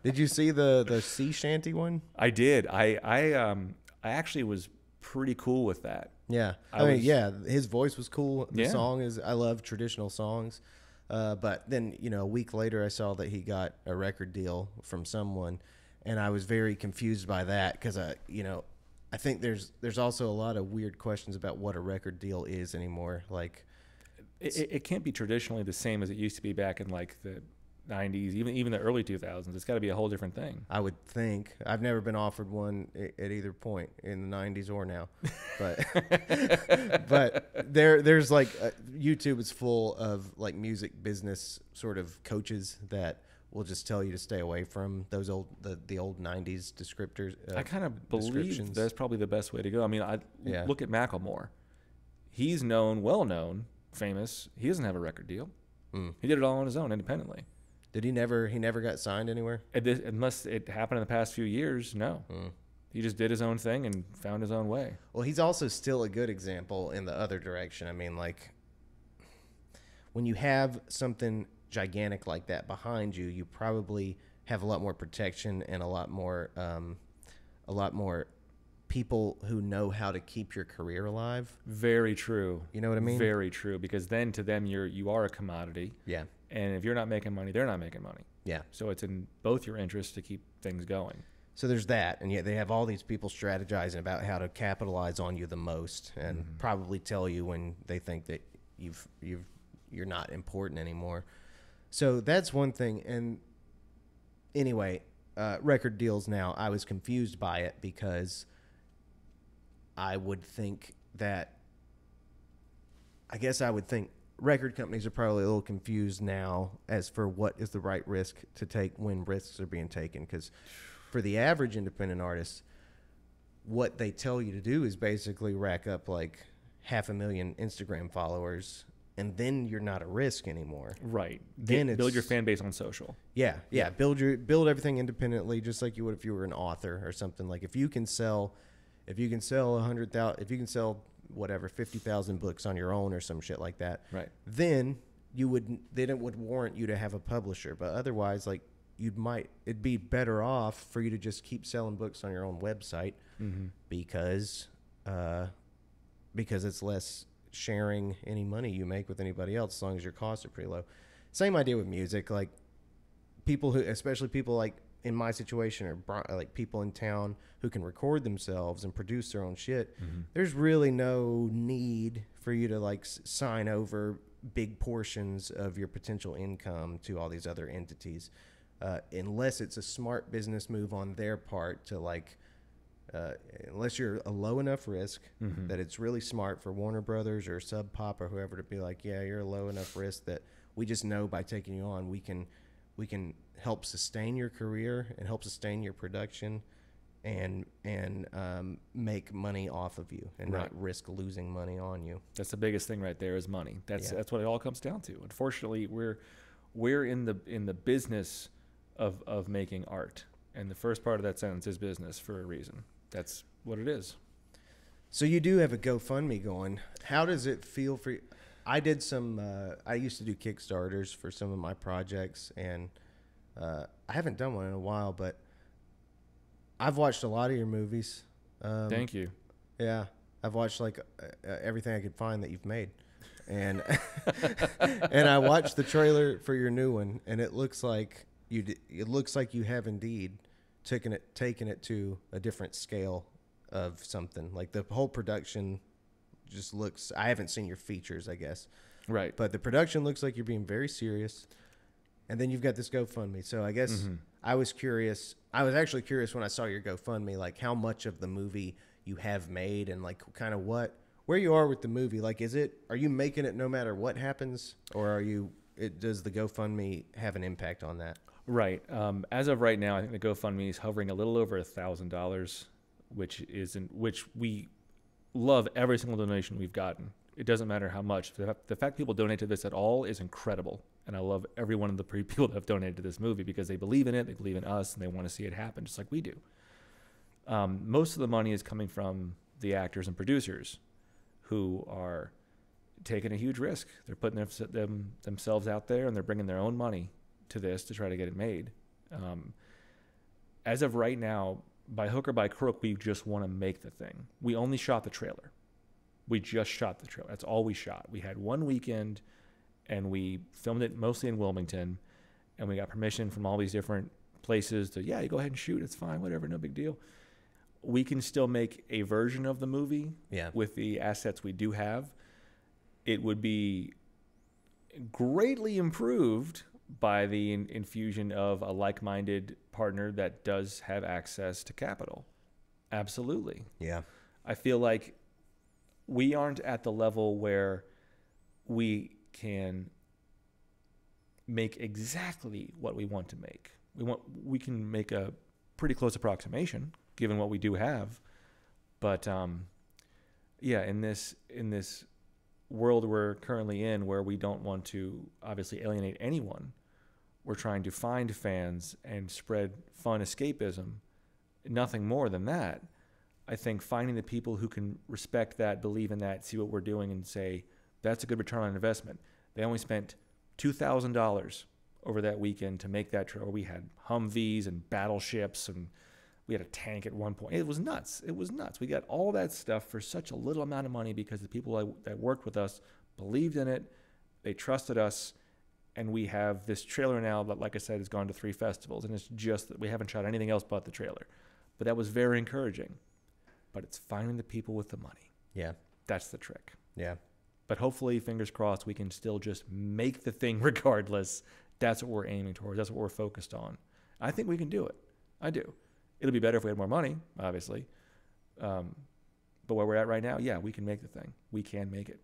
S1: Did you see the sea shanty one?
S2: I did. I actually was pretty cool with that.
S1: Yeah. I mean, yeah, his voice was cool. The
S2: Yeah.
S1: song is, I love traditional songs. But then, you know, a week later, I saw that he got a record deal from someone, and I was very confused by that because, you know, I think there's also a lot of weird questions about what a record deal is anymore. Like,
S2: it can't be traditionally the same as it used to be back in like the 90s, even the early 2000s. It's got to be a whole different thing.
S1: I would think. I've never been offered one at either point in the 90s or now, but but there's like YouTube is full of like music business sort of coaches that will just tell you to stay away from those old the old 90s descriptors.
S2: I kind of believe that's probably the best way to go. I mean, look at Macklemore. He's well known, famous. He doesn't have a record deal. He did it all on his own, independently.
S1: Did he never got signed anywhere?
S2: Unless it happened in the past few years, no. He just did his own thing and found his own way.
S1: Well, he's also still a good example in the other direction. I mean, like, when you have something gigantic like that behind you, you probably have a lot more protection and a lot more people who know how to keep your career alive.
S2: Very true.
S1: You know what I mean?
S2: Very true. Because then to them, you are a commodity.
S1: Yeah.
S2: And if you're not making money, they're not making money.
S1: Yeah.
S2: So it's in both your interests to keep things going.
S1: So there's that, and yet they have all these people strategizing about how to capitalize on you the most, and probably tell you when they think that you're not important anymore. So that's one thing. And anyway, record deals now, I was confused by it because I would think record companies are probably a little confused now as for what is the right risk to take when risks are being taken. Because for the average independent artist, what they tell you to do is basically rack up like 500,000 Instagram followers, and then you're not a risk anymore.
S2: Right.
S1: Then
S2: build your fan base on social.
S1: Yeah. Build everything independently, just like you would if you were an author or something. Like if you can sell 100,000, if you can sell whatever 50,000 books on your own or some shit like that,
S2: right?
S1: Then it would warrant you to have a publisher. But otherwise, like it'd be better off for you to just keep selling books on your own website, because it's less sharing any money you make with anybody else as long as your costs are pretty low. Same idea with music. Like especially people like in my situation, or like people in town who can record themselves and produce their own shit, there's really no need for you to like sign over big portions of your potential income to all these other entities, unless it's a smart business move on their part to like, unless you're a low enough risk that it's really smart for Warner Brothers or Sub Pop or whoever to be like, yeah, you're a low enough risk that we just know by taking you on, we can help sustain your career and help sustain your production and make money off of you and not risk losing money on you.
S2: That's the biggest thing right there is money. That's what it all comes down to. Unfortunately, we're in the business of making art, and the first part of that sentence is business for a reason. That's what it is.
S1: So you do have a GoFundMe going. How does it feel for you? I did some. I used to do Kickstarters for some of my projects, and I haven't done one in a while. But I've watched a lot of your movies.
S2: Thank you.
S1: Yeah, I've watched like everything I could find that you've made, and and I watched the trailer for your new one, and it looks like you have indeed taken it to a different scale of something. Like the whole production just looks, I haven't seen your features, I guess.
S2: Right.
S1: But the production looks like you're being very serious. And then you've got this GoFundMe. So I guess I was curious. I was actually curious when I saw your GoFundMe, like how much of the movie you have made and like kind of where you are with the movie. Like, are you making it no matter what happens, or does the GoFundMe have an impact on that?
S2: Right. As of right now, I think the GoFundMe is hovering a little over $1,000, which we love every single donation we've gotten. It doesn't matter how much. The fact people donate to this at all is incredible. And I love every one of the people that have donated to this movie because they believe in it, they believe in us, and they want to see it happen just like we do. Most of the money is coming from the actors and producers who are taking a huge risk. They're putting themselves out there, and they're bringing their own money to this to try to get it made. As of right now, by hook or by crook, we just want to make the thing. We only shot the trailer. We just shot the trailer. That's all we shot. We had one weekend, and we filmed it mostly in Wilmington, and we got permission from all these different places to, yeah, you go ahead and shoot. It's fine, whatever, no big deal. We can still make a version of the movie with the assets we do have. It would be greatly improved by the infusion of a like-minded partner that does have access to capital. Absolutely.
S1: Yeah.
S2: I feel like we aren't at the level where we can make exactly what we want to make. We can make a pretty close approximation given what we do have. But in this world we're currently in, where we don't want to obviously alienate anyone, we're trying to find fans and spread fun escapism, nothing more than that. I think finding the people who can respect that, believe in that, see what we're doing, and say that's a good return on investment. They only spent $2,000 over that weekend to make that trailer. We had Humvees and battleships, and we had a tank at one point. It was nuts. We got all that stuff for such a little amount of money because the people that worked with us believed in it. They trusted us. And we have this trailer now that, like I said, has gone to 3 festivals. And it's just that we haven't shot anything else but the trailer. But that was very encouraging. But it's finding the people with the money.
S1: Yeah.
S2: That's the trick.
S1: Yeah.
S2: But hopefully, fingers crossed, we can still just make the thing regardless. That's what we're aiming towards. That's what we're focused on. I think we can do it. I do. It'll be better if we had more money, obviously. But where we're at right now, yeah, we can make the thing. We can make it.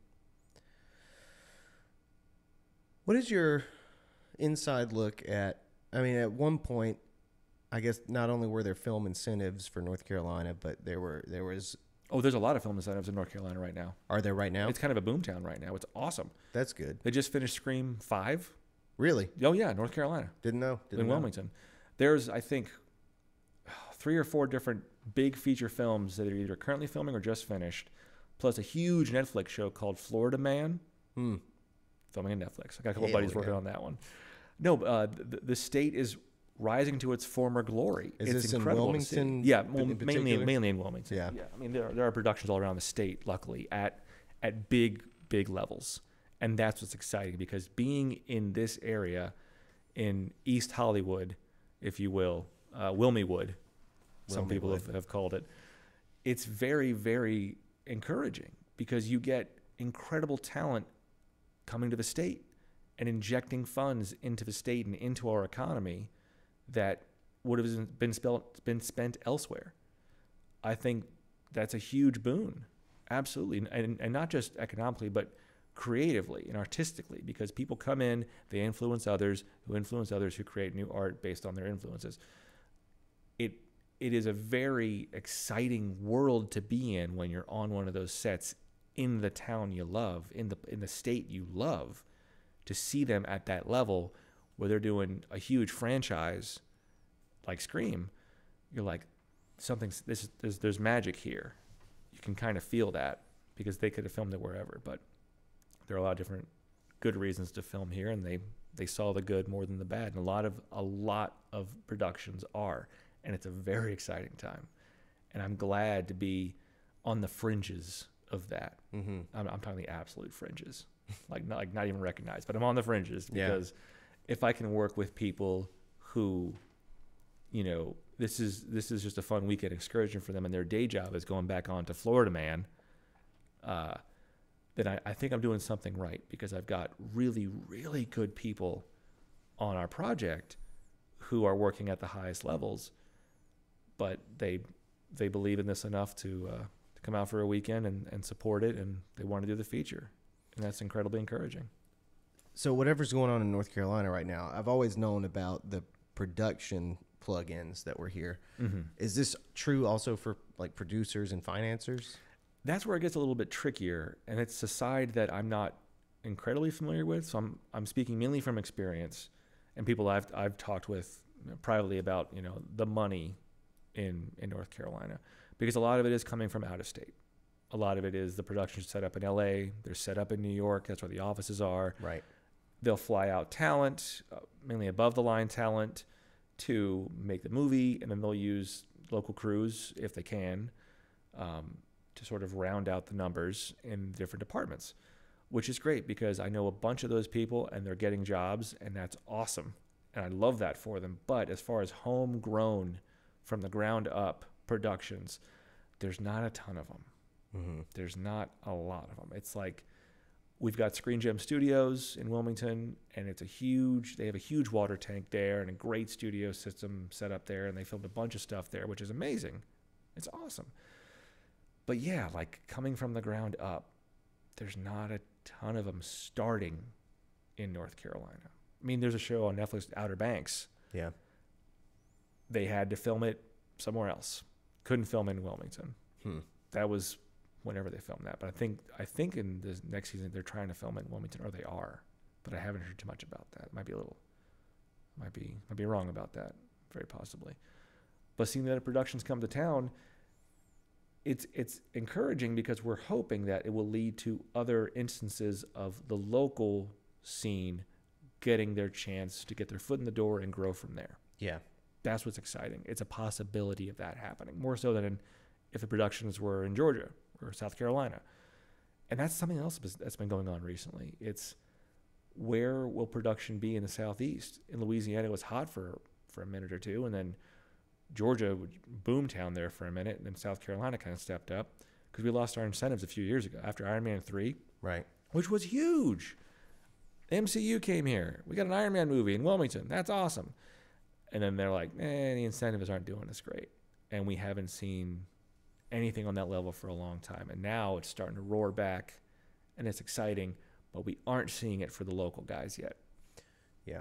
S1: What is your inside look at, I mean, at one point, I guess not only were there film incentives for North Carolina, but there was...
S2: Oh, there's a lot of film incentives in North Carolina right now.
S1: Are there right now?
S2: It's kind of a boomtown right now. It's awesome.
S1: That's good.
S2: They just finished Scream 5.
S1: Really?
S2: Oh, yeah, North Carolina.
S1: Didn't know.
S2: In Wilmington. There's, I think, 3 or 4 different big feature films that are either currently filming or just finished, plus a huge Netflix show called Florida Man. Filming on Netflix. I got a couple buddies working on that one. No, the state is rising to its former glory.
S1: Is this in Wilmington?
S2: Yeah, mainly in Wilmington.
S1: Yeah.
S2: I mean, there are productions all around the state, luckily, at big levels. And that's what's exciting, because being in this area, in East Hollywood, if you will, Wilmywood, some people have called it, it's very, very encouraging, because you get incredible talent coming to the state and injecting funds into the state and into our economy that would have been spent elsewhere. I think that's a huge boon, absolutely, and not just economically, but creatively and artistically, because people come in, they influence others, who create new art based on their influences. It is a very exciting world to be in when you're on one of those sets in the town you love, in the state you love, to see them at that level where they're doing a huge franchise like Scream. You're like, there's magic here. You can kind of feel that, because they could have filmed it wherever, but there are a lot of different good reasons to film here, and they saw the good more than the bad, and a lot of productions are, and it's a very exciting time, and I'm glad to be on the fringes of that. I'm talking the absolute fringes, like not even recognized, but I'm on the fringes, because if I can work with people who, this is just a fun weekend excursion for them, and their day job is going back on to Florida Man, then I think I'm doing something right, because I've got really, really good people on our project who are working at the highest levels, but they believe in this enough to come out for a weekend and support it, and they want to do the feature, and that's incredibly encouraging.
S1: So whatever's going on in North Carolina right now, I've always known about the production plugins that were here. Is this true also for like producers and financiers?
S2: That's where it gets a little bit trickier, and it's a side that I'm not incredibly familiar with. So I'm speaking mainly from experience and people I've talked with privately about the money in North Carolina, because a lot of it is coming from out of state. A lot of it is the production's set up in LA. They're set up in New York. That's where the offices are.
S1: Right.
S2: They'll fly out talent, mainly above the line talent, to make the movie, and then they'll use local crews if they can to sort of round out the numbers in different departments, which is great because I know a bunch of those people and they're getting jobs, and that's awesome. And I love that for them. But as far as homegrown, from the ground up productions, there's not a ton of them. Mm-hmm. There's not a lot of them. It's like we've got Screen Gem Studios in Wilmington, and they have a huge water tank there and a great studio system set up there, and they filmed a bunch of stuff there, which is amazing. It's awesome. But yeah, like coming from the ground up, there's not a ton of them starting in North Carolina. I mean, there's a show on Netflix, Outer Banks.
S1: Yeah.
S2: They had to film it somewhere else. Couldn't film it in Wilmington. That was whenever they filmed that. But I think in the next season they're trying to film it in Wilmington, or they are. But I haven't heard too much about that. Might be wrong about that, very possibly. But seeing that productions come to town, it's encouraging because we're hoping that it will lead to other instances of the local scene getting their chance to get their foot in the door and grow from there.
S1: Yeah.
S2: That's what's exciting. It's a possibility of that happening, more so than if the productions were in Georgia or South Carolina. And that's something else that's been going on recently. It's where will production be in the Southeast? In Louisiana, it was hot for a minute or two, and then Georgia, boomtown there for a minute, and then South Carolina kind of stepped up because we lost our incentives a few years ago after Iron Man 3,
S1: right?
S2: Which was huge. MCU came here. We got an Iron Man movie in Wilmington. That's awesome. And then they're like, the incentives aren't doing us great. And we haven't seen anything on that level for a long time. And now it's starting to roar back, and it's exciting, but we aren't seeing it for the local guys yet.
S1: Yeah.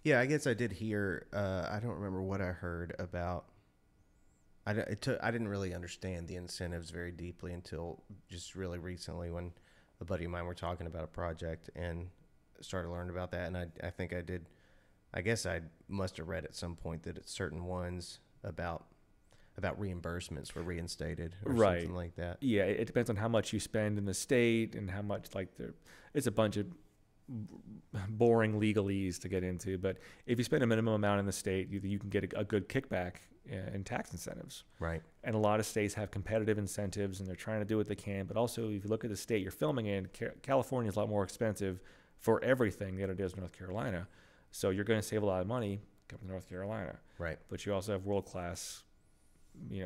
S1: Yeah, I guess I did hear, I don't remember what I heard about, I didn't really understand the incentives very deeply until just really recently when a buddy of mine were talking about a project and started learning about that. And I think I did, I guess I must have read at some point that it's certain ones about reimbursements were reinstated or something like that.
S2: Yeah, it depends on how much you spend in the state and how much, it's a bunch of boring legalese to get into. But if you spend a minimum amount in the state, you can get a good kickback in tax incentives.
S1: Right.
S2: And a lot of states have competitive incentives, and they're trying to do what they can. But also, if you look at the state you're filming in, California is a lot more expensive for everything than it is North Carolina. So you're going to save a lot of money coming to North Carolina.
S1: Right.
S2: But you also have world-class,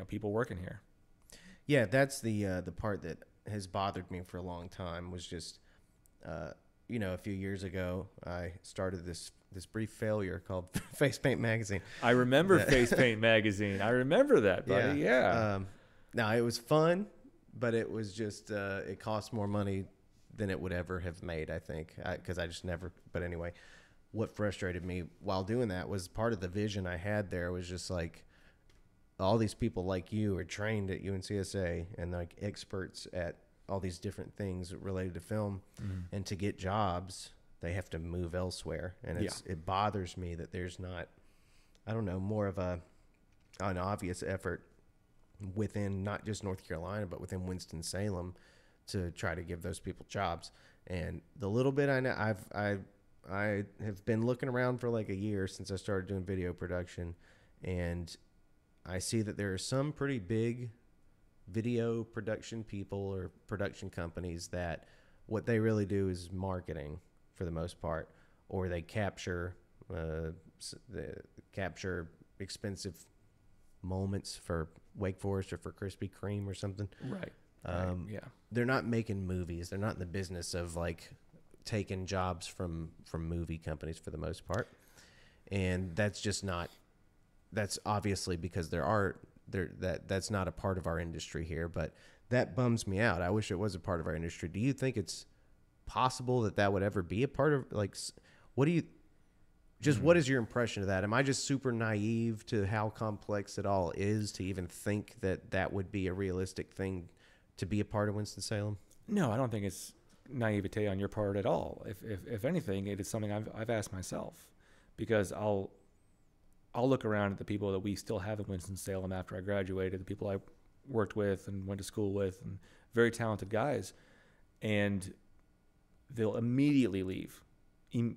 S2: people working here.
S1: Yeah, that's the part that has bothered me for a long time was just, a few years ago, I started this brief failure called Face Paint Magazine.
S2: I remember Face Paint Magazine. I remember that, buddy. Yeah.
S1: Now, it was fun, but it was just, it cost more money than it would ever have made, I think, because I just never, but anyway, what frustrated me while doing that was part of the vision I had there was just like, all these people like you are trained at UNCSA and like experts at all these different things related to film, and to get jobs, they have to move elsewhere. And it bothers me that there's not, I don't know, more of an obvious effort within not just North Carolina, but within Winston-Salem to try to give those people jobs. And the little bit I know, I have been looking around for like a year since I started doing video production, and I see that there are some pretty big video production people or production companies that what they really do is marketing for the most part, or they capture expensive moments for Wake Forest or for Krispy Kreme or something.
S2: Right. Yeah.
S1: They're not making movies. They're not in the business of like taking jobs from movie companies for the most part. And that's just not, that's obviously because that's not a part of our industry here, but that bums me out. I wish it was a part of our industry. Do you think it's possible that would ever be a part of, like, what do you, just what is your impression of that? Am I just super naive to how complex it all is to even think that would be a realistic thing to be a part of Winston-Salem?
S2: No, I don't think it's naivete on your part at all. If anything, it is something I've asked myself, because I'll look around at the people that we still have in Winston-Salem after I graduated, the people I worked with and went to school with, and very talented guys, and they'll immediately leave.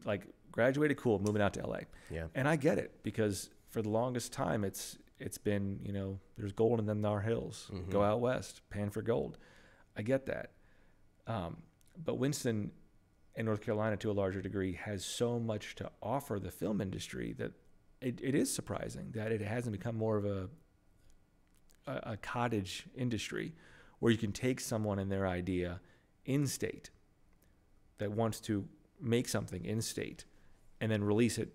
S2: Like, graduated, cool, moving out to LA.
S1: Yeah.
S2: And I get it, because for the longest time it's been, you know, there's gold in them our hills.
S1: Mm-hmm.
S2: Go out west, pan for gold. I get that. But Winston, in North Carolina to a larger degree, has so much to offer the film industry that it is surprising that it hasn't become more of a cottage industry where you can take someone and their idea in state that wants to make something in state and then release it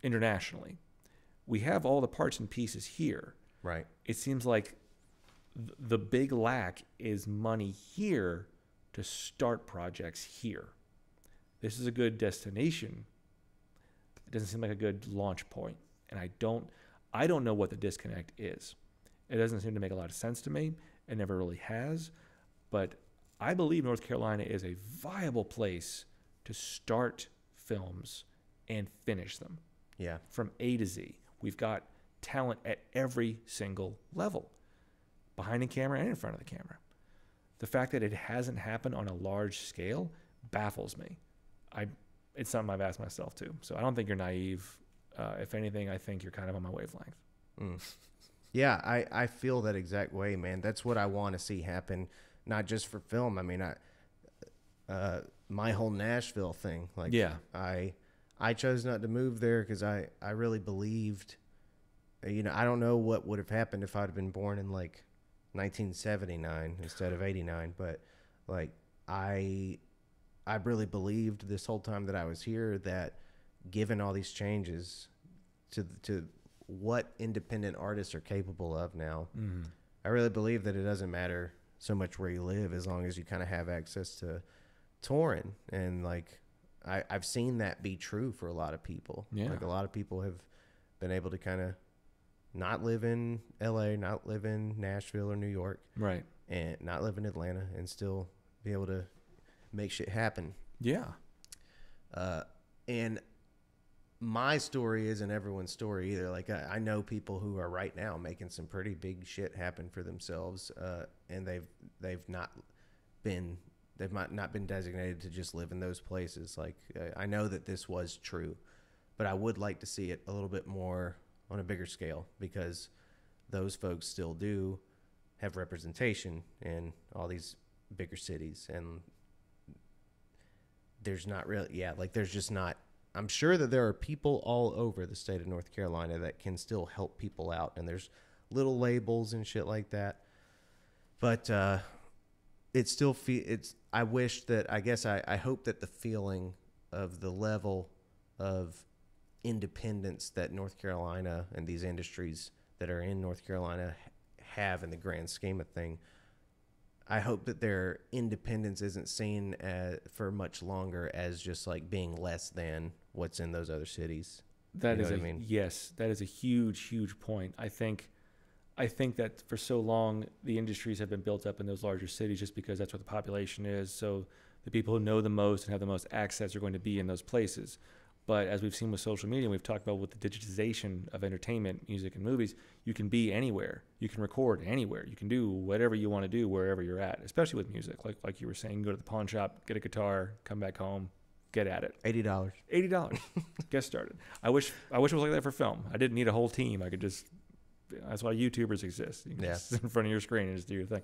S2: internationally. We have all the parts and pieces here.
S1: Right.
S2: It seems like the big lack is money here to start projects here. This is a good destination. It doesn't seem like a good launch point. And I don't know what the disconnect is. It doesn't seem to make a lot of sense to me. It never really has. But I believe North Carolina is a viable place to start films and finish them.
S1: Yeah.
S2: From A to Z. We've got talent at every single level, behind the camera and in front of the camera. The fact that it hasn't happened on a large scale baffles me. It's something I've asked myself too. So I don't think you're naive. If anything, I think you're kind of on my wavelength.
S1: Mm. Yeah, I feel that exact way, man. That's what I want to see happen, not just for film. I mean, my whole Nashville thing. Like,
S2: yeah,
S1: I chose not to move there because I really believed, you know, I don't know what would have happened if I'd have been born in like 1979 instead of 89, but like I really believed this whole time that I was here that given all these changes to what independent artists are capable of now,
S2: mm-hmm.
S1: I really believe that it doesn't matter so much where you live as long as you kind of have access to touring. And like I've seen that be true for a lot of people.
S2: Yeah.
S1: Like a lot of people have been able to kind of not live in LA, not live in Nashville or New York,
S2: right,
S1: and not live in Atlanta and still be able to make shit happen.
S2: Yeah.
S1: And my story isn't everyone's story either. Like I know people who are right now making some pretty big shit happen for themselves, and they've not been designated to just live in those places. Like I know that this was true, but I would like to see it a little bit more on a bigger scale, because those folks still do have representation in all these bigger cities, and there's not really, there's just not. I'm sure that there are people all over the state of North Carolina that can still help people out, and there's little labels and shit like that. But it still I wish that, I hope that the feeling of the level of independence that North Carolina and these industries that are in North Carolina have in the grand scheme of thing, I hope that their independence isn't seen for much longer as just like being less than what's in those other cities.
S2: That is yes, that is a huge, huge point. I think that for so long the industries have been built up in those larger cities just because that's what the population is. So the people who know the most and have the most access are going to be in those places. But as we've seen with social media, and we've talked about with the digitization of entertainment, music, and movies, you can be anywhere. You can record anywhere. You can do whatever you want to do wherever you're at, especially with music. Like you were saying, go to the pawn shop, get a guitar, come back home, get at it.
S1: $80.
S2: $80. Get started. I wish it was like that for film. I didn't need a whole team. I could just, that's why YouTubers exist. You can just sit in front of your screen and just do your thing.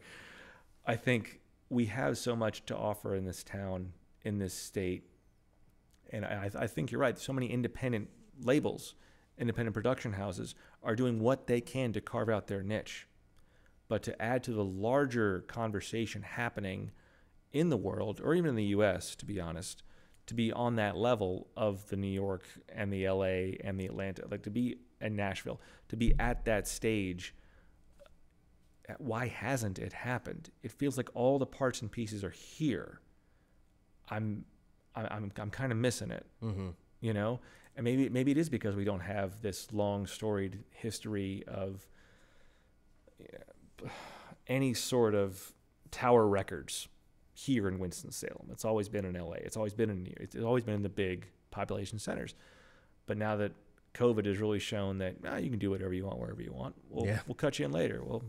S2: I think we have so much to offer in this town, in this state. And I think you're right. So many independent labels, independent production houses are doing what they can to carve out their niche. But to add to the larger conversation happening in the world, or even in the U.S., to be honest, to be on that level of the New York and the L.A. and the Atlanta, like to be in Nashville, to be at that stage, why hasn't it happened? It feels like all the parts and pieces are here. I'm kind of missing it, you know, and maybe it is because we don't have this long storied history of any sort of Tower Records here in Winston-Salem. It's always been in LA. It's always been in New York. It's always been in the big population centers. But now that COVID has really shown that you can do whatever you want, wherever you want. We'll cut you in later. We'll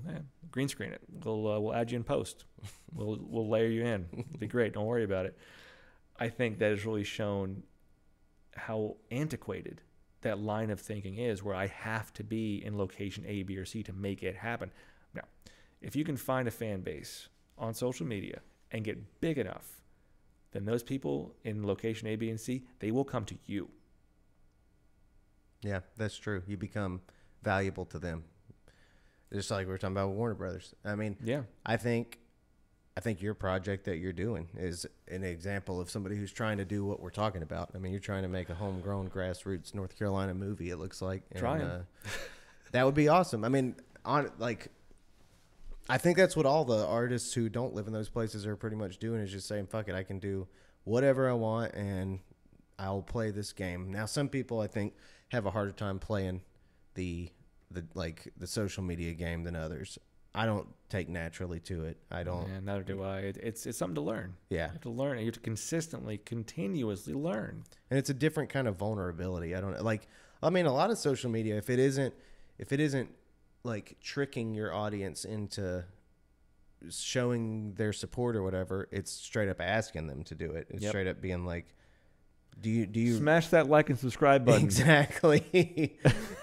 S2: green screen it. We'll add you in post. We'll layer you in. It'll be great. Don't worry about it. I think that has really shown how antiquated that line of thinking is, where I have to be in location A, B, or C to make it happen. Now, if you can find a fan base on social media and get big enough, then those people in location A, B, and C, they will come to you.
S1: Yeah, that's true. You become valuable to them. Just like we were talking about with Warner Brothers. I mean,
S2: yeah,
S1: I think your project that you're doing is an example of somebody who's trying to do what we're talking about. I mean, you're trying to make a homegrown grassroots North Carolina movie, it looks like. And, that would be awesome. I mean, I think that's what all the artists who don't live in those places are pretty much doing, is just saying, fuck it, I can do whatever I want and I'll play this game. Now, some people I think have a harder time playing the social media game than others. I don't take naturally to it. I don't.
S2: Yeah, neither do I. It's something to learn.
S1: Yeah.
S2: You have to learn. You have to continuously learn.
S1: And it's a different kind of vulnerability. I don't like. I mean, a lot of social media, if it isn't like tricking your audience into showing their support or whatever, it's straight up asking them to do it. It's straight up being like, do you
S2: smash that like and subscribe button?
S1: Exactly.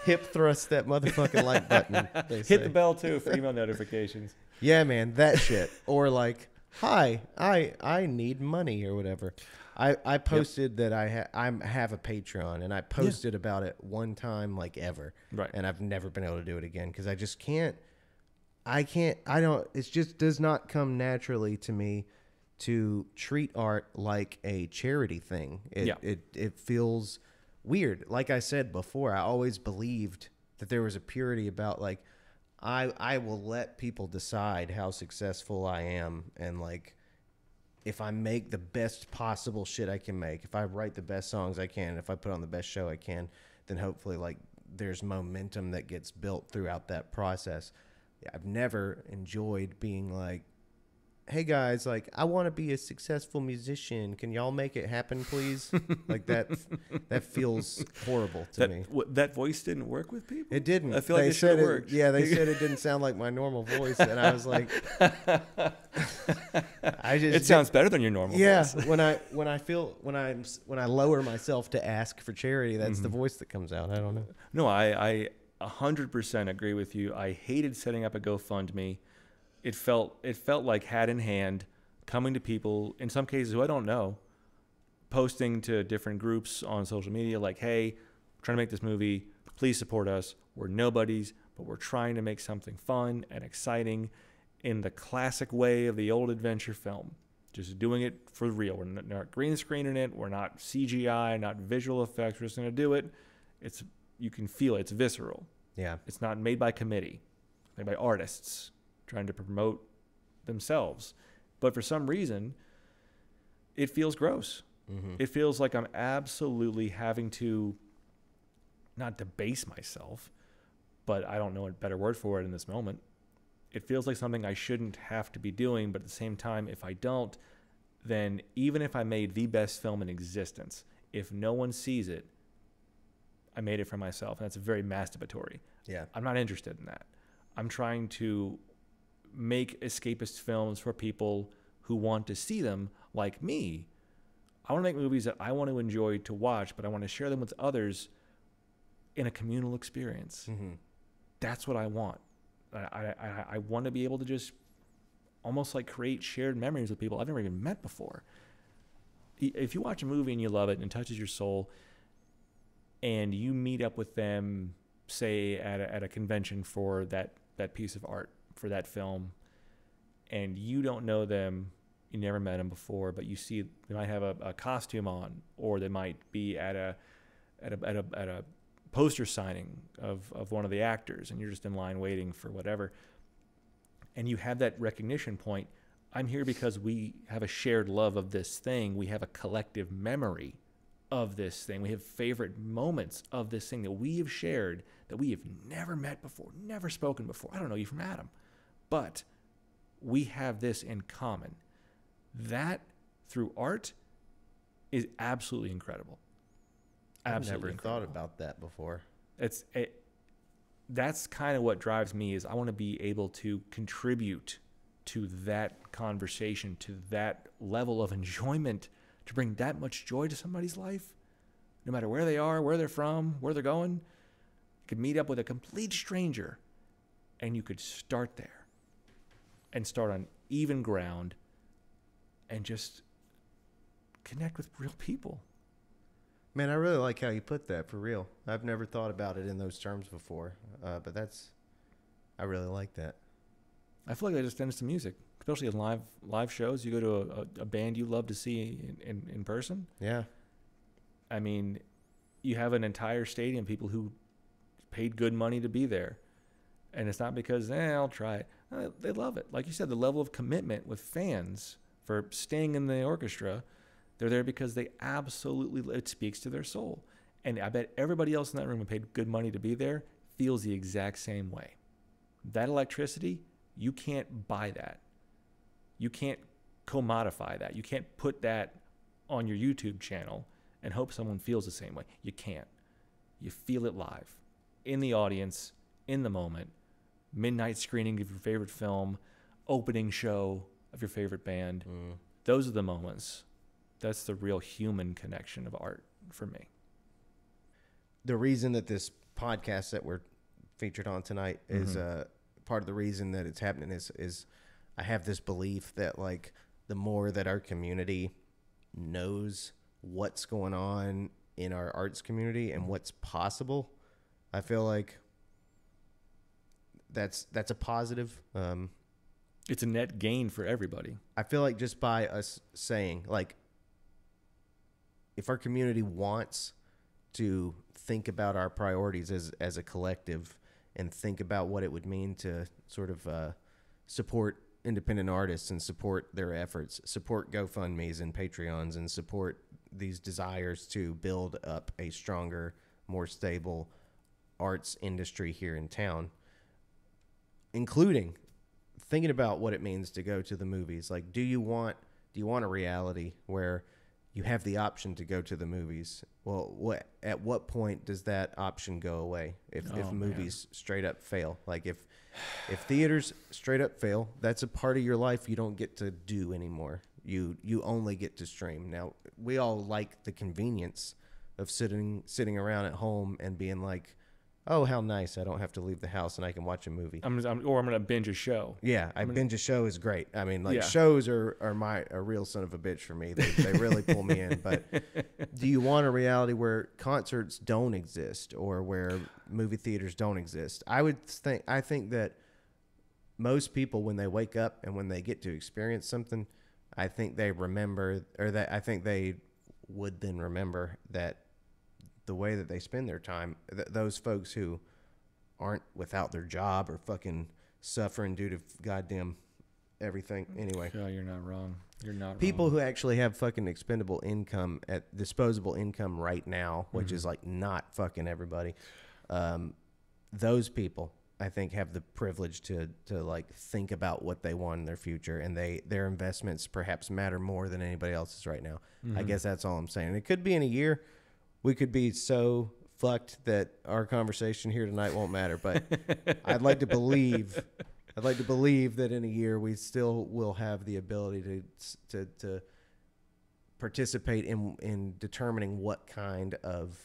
S1: Hip thrust that motherfucking like button.
S2: Hit the bell too for email notifications.
S1: Yeah, man, that shit. Or like, hi, I need money or whatever. I posted that I have a Patreon, and I posted about it one time like ever.
S2: Right.
S1: And I've never been able to do it again because I just can't. It just does not come naturally to me to treat art like a charity thing. It feels weird. Like I said before, I always believed that there was a purity about like, I will let people decide how successful I am, and like, if I make the best possible shit I can make, if I write the best songs I can, if I put on the best show I can, then hopefully like there's momentum that gets built throughout that process. I've never enjoyed being like, hey guys, like I want to be a successful musician. Can y'all make it happen, please? Like that feels horrible to me.
S2: That voice didn't work with people?
S1: It didn't.
S2: I feel like it should have worked.
S1: Yeah, they said it didn't sound like my normal voice, and I was like,
S2: it sounds better than your normal voice.
S1: Yeah, when I lower myself to ask for charity, that's the voice that comes out. I don't know.
S2: No, I 100% agree with you. I hated setting up a GoFundMe. It felt like hat in hand, coming to people, in some cases who I don't know, posting to different groups on social media like, hey, we're trying to make this movie. Please support us. We're nobodies, but we're trying to make something fun and exciting in the classic way of the old adventure film. Just doing it for real. We're not green screening it. We're not CGI, not visual effects. We're just going to do it. You can feel it. It's visceral.
S1: Yeah.
S2: It's not made by committee. It's made by artists trying to promote themselves. But for some reason, it feels gross. Mm-hmm. It feels like I'm absolutely having to not debase myself, but I don't know a better word for it in this moment. It feels like something I shouldn't have to be doing, but at the same time, if I don't, then even if I made the best film in existence, if no one sees it, I made it for myself. And that's very masturbatory.
S1: Yeah.
S2: I'm not interested in that. I'm trying to make escapist films for people who want to see them like me. I want to make movies that I want to enjoy to watch, but I want to share them with others in a communal experience. Mm-hmm. That's what I want. I want to be able to just almost like create shared memories with people I've never even met before. If you watch a movie and you love it and it touches your soul, and you meet up with them, say at a convention for that piece of art, for that film, and you don't know them, you never met them before, but you see they might have a costume on, or they might be at a poster signing of one of the actors, and you're just in line waiting for whatever, and you have that recognition point. I'm here because we have a shared love of this thing. We have a collective memory of this thing. We have favorite moments of this thing that we have shared, that we have never met before, never spoken before. I don't know you from Adam, but we have this in common. That, through art, is absolutely incredible. Absolutely
S1: I've never thought
S2: incredible.
S1: about that before.
S2: That's kind of what drives me is I want to be able to contribute to that conversation, to that level of enjoyment, to bring that much joy to somebody's life, no matter where they are, where they're from, where they're going. You could meet up with a complete stranger and you could start there and start on even ground and just connect with real people.
S1: Man, I really like how you put that, for real. I've never thought about it in those terms before, but I really like that.
S2: I feel like that extends to music, especially in live shows. You go to a band you love to see in person.
S1: Yeah.
S2: I mean, you have an entire stadium, people who paid good money to be there. And it's not because, I'll try it. They love it. Like you said, the level of commitment with fans for staying in the orchestra, they're there because they absolutely, it speaks to their soul. And I bet everybody else in that room who paid good money to be there feels the exact same way. That electricity, you can't buy that. You can't commodify that. You can't put that on your YouTube channel and hope someone feels the same way. You can't. You feel it live, in the audience, in the moment, midnight screening of your favorite film, opening show of your favorite band. Those are the moments. That's the real human connection of art for me.
S1: The reason that this podcast that we're featured on tonight is part of the reason that it's happening is I have this belief that, like, the more that our community knows what's going on in our arts community and what's possible, I feel like that's a positive.
S2: It's a net gain for everybody.
S1: I feel like just by us saying, like, if our community wants to think about our priorities as a collective and think about what it would mean to sort of support independent artists and support their efforts, support GoFundMes and Patreons, and support these desires to build up a stronger, more stable arts industry here in town, including thinking about what it means to go to the movies. Like, do you want a reality where you have the option to go to the movies? Well, at what point does that option go away? If movies straight up fail, like if theaters straight up fail, that's a part of your life you don't get to do anymore. You only get to stream. Now, we all like the convenience of sitting around at home and being like, oh, how nice, I don't have to leave the house and I can watch a movie.
S2: I'm going to binge a show.
S1: Yeah, binge a show is great. I mean, like, shows are a real son of a bitch for me. They really pull me in. But do you want a reality where concerts don't exist or where movie theaters don't exist? I think that most people, when they wake up and when they get to experience something, I think they remember, or that I think they would then remember that the way that they spend their time, those folks who aren't without their job or fucking suffering due to goddamn everything. Anyway,
S2: You're not wrong. You're not
S1: people
S2: wrong.
S1: who actually have fucking expendable income, at disposable income right now, which is like not fucking everybody. Those people, I think, have the privilege to like think about what they want in their future, and their investments perhaps matter more than anybody else's right now. I guess that's all I'm saying. It could be in a year. We could be so fucked that our conversation here tonight won't matter, but I'd like to believe that in a year we still will have the ability to participate in determining what kind of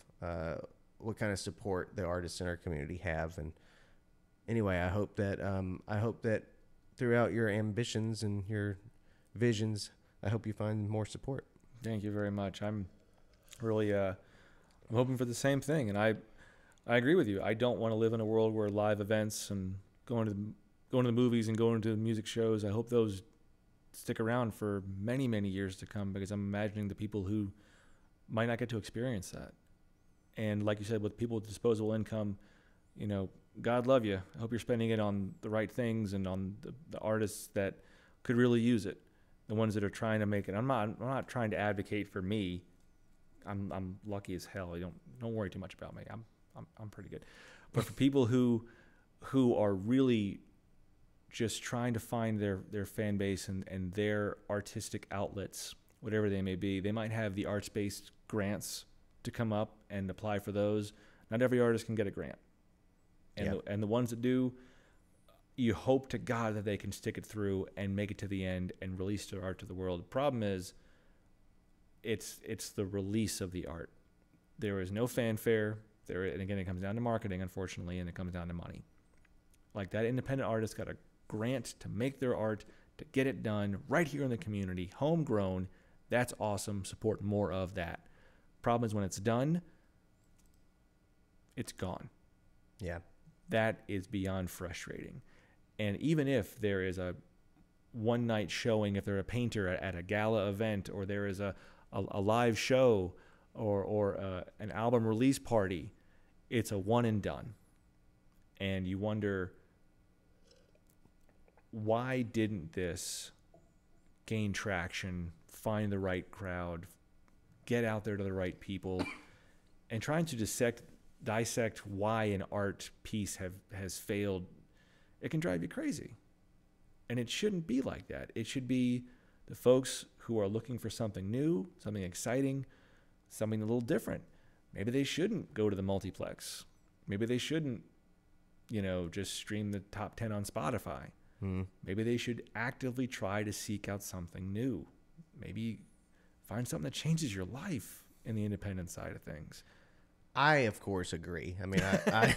S1: support the artists in our community have. And anyway, I hope that throughout your ambitions and your visions, I hope you find more support.
S2: Thank you very much. I'm really I'm hoping for the same thing, and I agree with you. I don't want to live in a world where live events and going to the movies and going to music shows, I hope those stick around for many, many years to come, because I'm imagining the people who might not get to experience that. And like you said, with people with disposable income, God love you. I hope you're spending it on the right things and on the artists that could really use it, the ones that are trying to make it. I'm not trying to advocate for me. I'm lucky as hell. Don't worry too much about me. I'm pretty good. But for people who are really just trying to find their fan base and their artistic outlets, whatever they may be, they might have the arts-based grants to come up and apply for those. Not every artist can get a grant. And the ones that do, you hope to God that they can stick it through and make it to the end and release their art to the world. The problem is it's the release of the art. There is no fanfare. And again, it comes down to marketing, unfortunately, and it comes down to money. Like that independent artist got a grant to make their art, to get it done right here in the community, homegrown. That's awesome. Support more of that. Problem is when it's done, it's gone.
S1: Yeah.
S2: That is beyond frustrating. And even if there is a one-night showing, if they're a painter at a gala event, or there is a live show or an album release party, it's a one and done. And you wonder, why didn't this gain traction, find the right crowd, get out there to the right people, and trying to dissect why an art piece has failed, it can drive you crazy. And it shouldn't be like that. It should be the folks who are looking for something new, something exciting, something a little different. Maybe they shouldn't go to the multiplex. Maybe they shouldn't, just stream the top 10 on Spotify. Maybe they should actively try to seek out something new. Maybe find something that changes your life in the independent side of things.
S1: I, of course, agree. I mean, I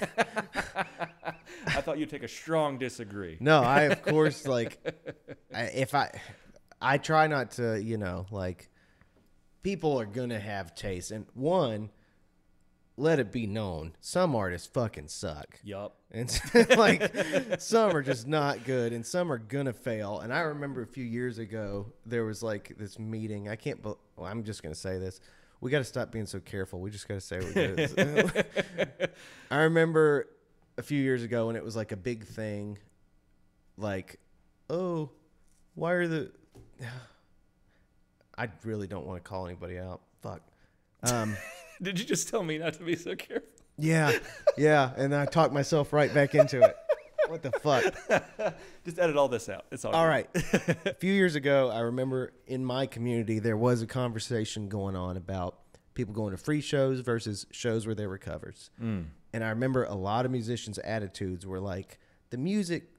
S2: I thought you'd take a strong disagree.
S1: No, I, of course, I try not to, people are going to have taste. And one, let it be known, some artists fucking suck.
S2: Yup.
S1: And some are just not good, and some are going to fail. And I remember a few years ago, there was this meeting. I'm just going to say this. We got to stop being so careful. We just got to say what it is. I remember a few years ago when it was a big thing, oh, why are I really don't want to call anybody out. Fuck.
S2: Did you just tell me not to be so careful?
S1: Yeah. And I talked myself right back into it. What the fuck?
S2: Just edit all this out. It's all
S1: right. A few years ago, I remember in my community, there was a conversation going on about people going to free shows versus shows where there were covers. And I remember a lot of musicians' attitudes were the music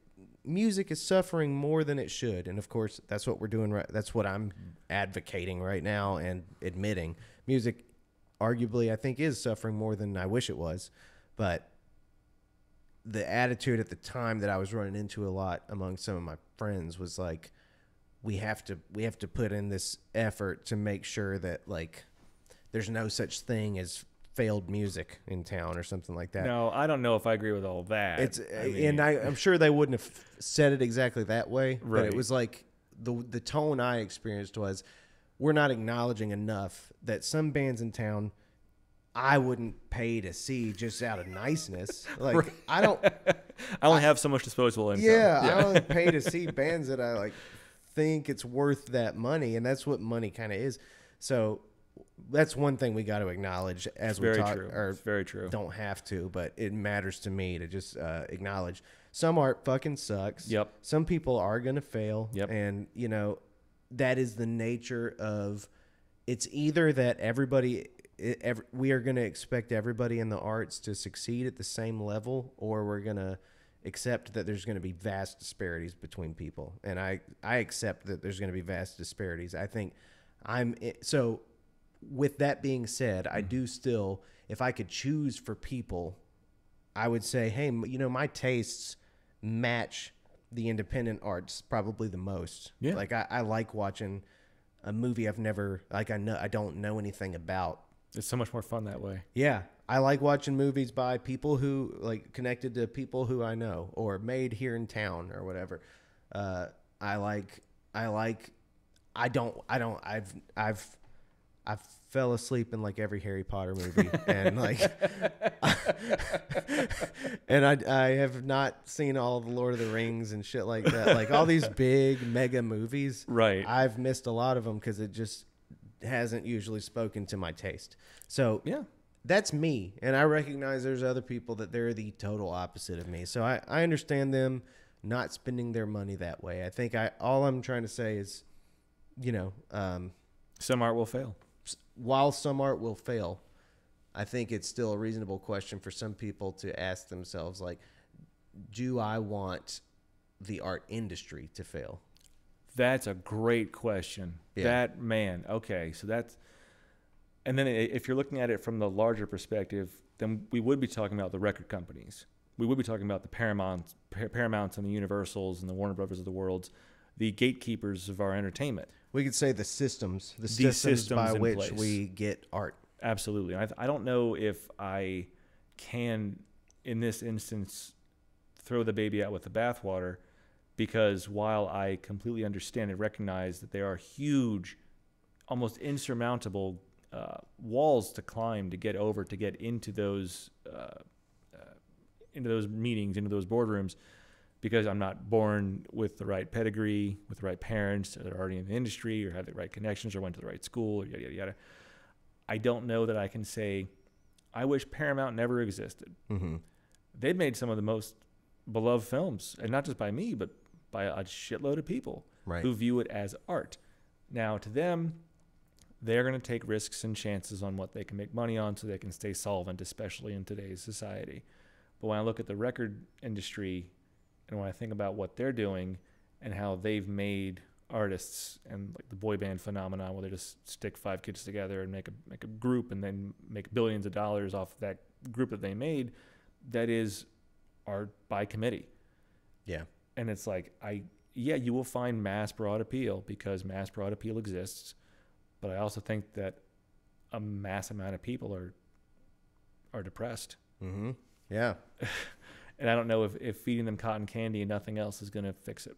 S1: is suffering more than it should. And of course, that's what we're doing. Right. That's what I'm advocating right now and admitting. Music, arguably, I think, is suffering more than I wish it was. But the attitude at the time that I was running into a lot among some of my friends was we have to put in this effort to make sure that there's no such thing as failed music in town or something like that.
S2: No, I don't know if I agree with all that.
S1: I'm sure they wouldn't have said it exactly that way,
S2: right.
S1: But it was the tone I experienced was, we're not acknowledging enough that some bands in town I wouldn't pay to see just out of niceness.
S2: Right.
S1: I
S2: only have so much disposable income.
S1: Yeah, I only pay to see bands that I think it's worth that money, and that's what money kind of is. So that's one thing we got to acknowledge as we talk.
S2: It's very true.
S1: Don't have to, but it matters to me to just acknowledge some art fucking sucks.
S2: Yep.
S1: Some people are gonna fail.
S2: Yep.
S1: And that is the nature of. It's either that we are going to expect everybody in the arts to succeed at the same level, or we're going to accept that there's going to be vast disparities between people. And I accept that there's going to be vast disparities. I think so with that being said, I do still, if I could choose for people, I would say, hey, my tastes match the independent arts probably the most.
S2: Yeah.
S1: I like watching a movie I've never, I don't know anything about.
S2: It's so much more fun that way.
S1: Yeah. I like watching movies by people who connected to people who I know or made here in town or whatever. I've fell asleep in every Harry Potter movie and and I have not seen all of the Lord of the Rings and shit like that. All these big mega movies.
S2: Right.
S1: I've missed a lot of them because it just hasn't usually spoken to my taste. So
S2: yeah,
S1: that's me. And I recognize there's other people that they're the total opposite of me. So I understand them not spending their money that way. I think all I'm trying to say is,
S2: some art will fail.
S1: While some art will fail, I think it's still a reasonable question for some people to ask themselves, like, do I want the art industry to fail?
S2: That's a great question.
S1: Yeah.
S2: Okay. So and then if you're looking at it from the larger perspective, then we would be talking about the record companies. We would be talking about the Paramounts and the Universals and the Warner Brothers of the world, the gatekeepers of our entertainment.
S1: We could say the systems
S2: systems
S1: by
S2: in
S1: which
S2: place.
S1: we get art.
S2: Absolutely. I don't know if I can, in this instance, throw the baby out with the bathwater, because while I completely understand and recognize that there are huge, almost insurmountable walls to climb to get into those meetings, into those boardrooms, because I'm not born with the right pedigree, with the right parents that are already in the industry or have the right connections or went to the right school, or yada, yada, yada. I don't know that I can say, I wish Paramount never existed.
S1: Mm-hmm.
S2: They've made some of the most beloved films, and not just by me, but by a shitload of people who view it as art. Now, to them, they're going to take risks and chances on what they can make money on so they can stay solvent, especially in today's society. But when I look at the record industry and when I think about what they're doing and how they've made artists and like the boy band phenomenon, where they just stick 5 kids together and make a group and then make billions of dollars off that group that they made, that is art by committee.
S1: Yeah.
S2: And it's like, you will find mass broad appeal because mass broad appeal exists. But I also think that a mass amount of people are depressed.
S1: Mm-hmm. Yeah.
S2: And I don't know if feeding them cotton candy and nothing else is going to fix it.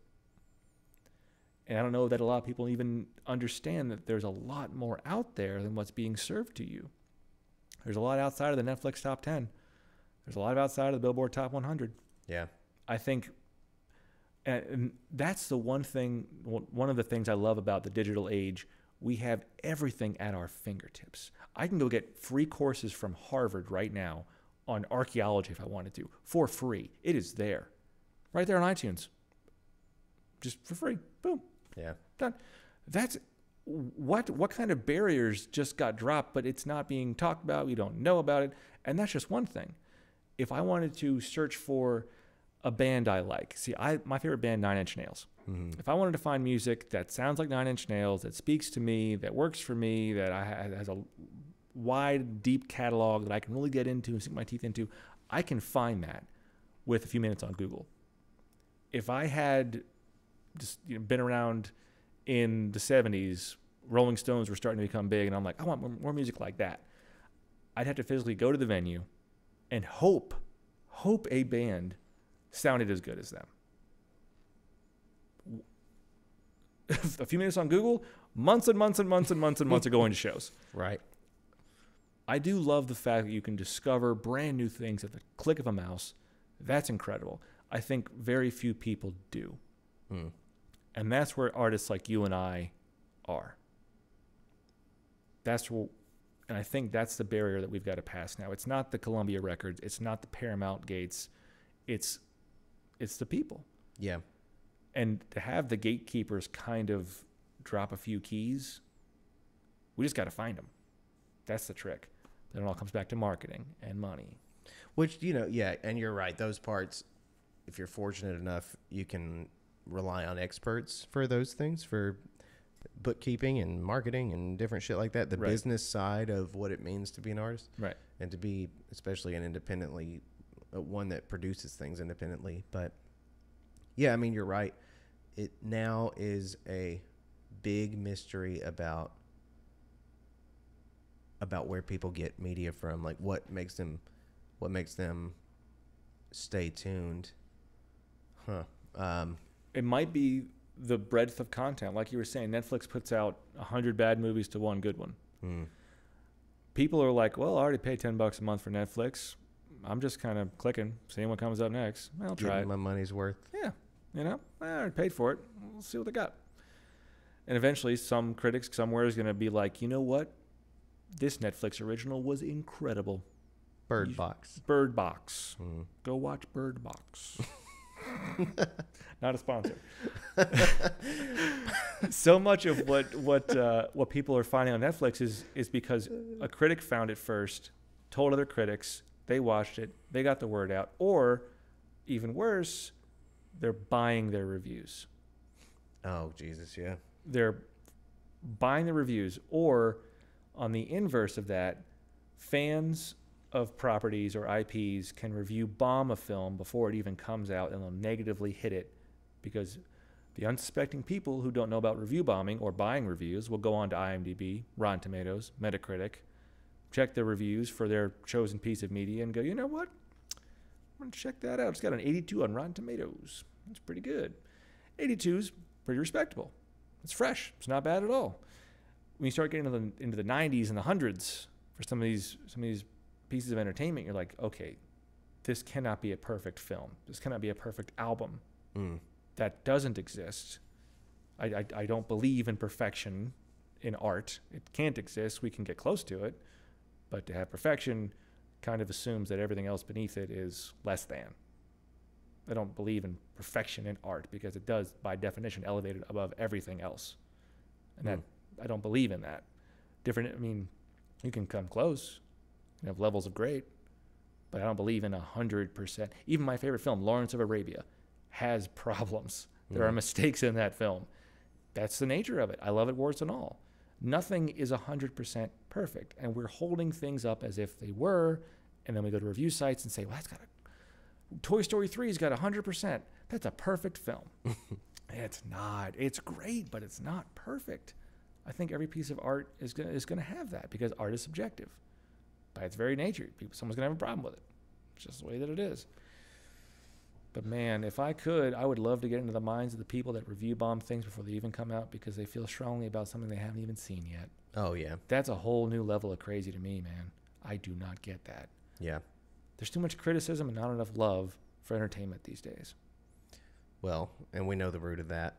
S2: And I don't know that a lot of people even understand that there's a lot more out there than what's being served to you. There's a lot outside of the Netflix top 10. There's a lot outside of the Billboard top 100.
S1: Yeah.
S2: I think, and that's the one of the things I love about the digital age. We have everything at our fingertips. I can go get free courses from Harvard right now on archaeology if I wanted to, for free. It is there, right there on iTunes, just for free. Boom.
S1: Yeah.
S2: Done. That's what kind of barriers just got dropped, but it's not being talked about. We don't know about it, and that's just one thing. If I wanted to search for a band I like, my favorite band, 9 Inch Nails.
S1: Mm-hmm.
S2: If I wanted to find music that sounds like 9 Inch Nails, that speaks to me, that works for me, that has a wide, deep catalog that I can really get into and sink my teeth into, I can find that with a few minutes on Google. If I had just been around in the 70s, Rolling Stones were starting to become big, and I'm like, I want more music like that, I'd have to physically go to the venue and hope a band sounded as good as them. A few minutes on Google, months and months and months and months and months of going to shows.
S1: Right.
S2: I do love the fact that you can discover brand new things at the click of a mouse. That's incredible. I think very few people do.
S1: Mm.
S2: And that's where artists like you and I are. And I think that's the barrier that we've got to pass now. It's not the Columbia Records. It's not the Paramount Gates. It's the people. Yeah. And to have the gatekeepers kind of drop a few keys, we just got to find them. That's the trick. Then it all comes back to marketing and money.
S1: Which, yeah, and you're right. Those parts, if you're fortunate enough, you can rely on experts for those things, for bookkeeping and marketing and different shit like that. The business side of what it means to be an artist. Right. And to be, especially an independently, one that produces things independently. But, yeah, I mean, you're right. It now is a big mystery about where people get media from, like what makes them stay tuned.
S2: It might be the breadth of content. Like you were saying, Netflix puts out 100 bad movies to one good one. People are like, well, I already paid $10 a month for Netflix. I'm just kind of clicking, seeing what comes up next. I'll try it.
S1: My money's worth.
S2: Yeah. I already paid for it. We'll see what they got. And eventually some critics somewhere is going to be like, you know what? This Netflix original was incredible.
S1: Bird Box.
S2: Go watch Bird Box. Not a sponsor. So much of what people are finding on Netflix is because a critic found it first told other critics, they watched it, they got the word out, or even worse, they're buying their reviews.
S1: Oh, Jesus, yeah.
S2: They're buying the reviews, or on the inverse of that, fans of properties or IPs can review bomb a film before it even comes out, and they'll negatively hit it because the unsuspecting people who don't know about review bombing or buying reviews will go on to IMDb, Rotten Tomatoes, Metacritic, check the reviews for their chosen piece of media and go, you know what? I'm going to check that out. It's got an 82 on Rotten Tomatoes. That's pretty good. 82's pretty respectable. It's fresh. It's not bad at all. When you start getting into the 90s and the hundreds for some of these pieces of entertainment, you're like, okay, this cannot be a perfect film. This cannot be a perfect album. That doesn't exist. I don't believe in perfection in art. It can't exist. We can get close to it. But to have perfection kind of assumes that everything else beneath it is less than. I don't believe in perfection in art because it does, by definition, elevate it above everything else. And that I don't believe in that. You can come close. You have levels of great. But I don't believe in 100%. Even my favorite film, Lawrence of Arabia, has problems. There are mistakes in that film. That's the nature of it. I love it warts and all. Nothing is 100% perfect. And we're holding things up as if they were. And then we go to review sites and say, well, Toy Story 3's got 100%. That's a perfect film. It's not. It's great, but it's not perfect. I think every piece of art is going to have that because art is subjective. By its very nature, someone's going to have a problem with it. It's just the way that it is. But man, if I could, I would love to get into the minds of the people that review bomb things before they even come out because they feel strongly about something they haven't even seen yet.
S1: Oh, yeah.
S2: That's a whole new level of crazy to me, man. I do not get that.
S1: Yeah.
S2: There's too much criticism and not enough love for entertainment these days.
S1: Well, and we know the root of that,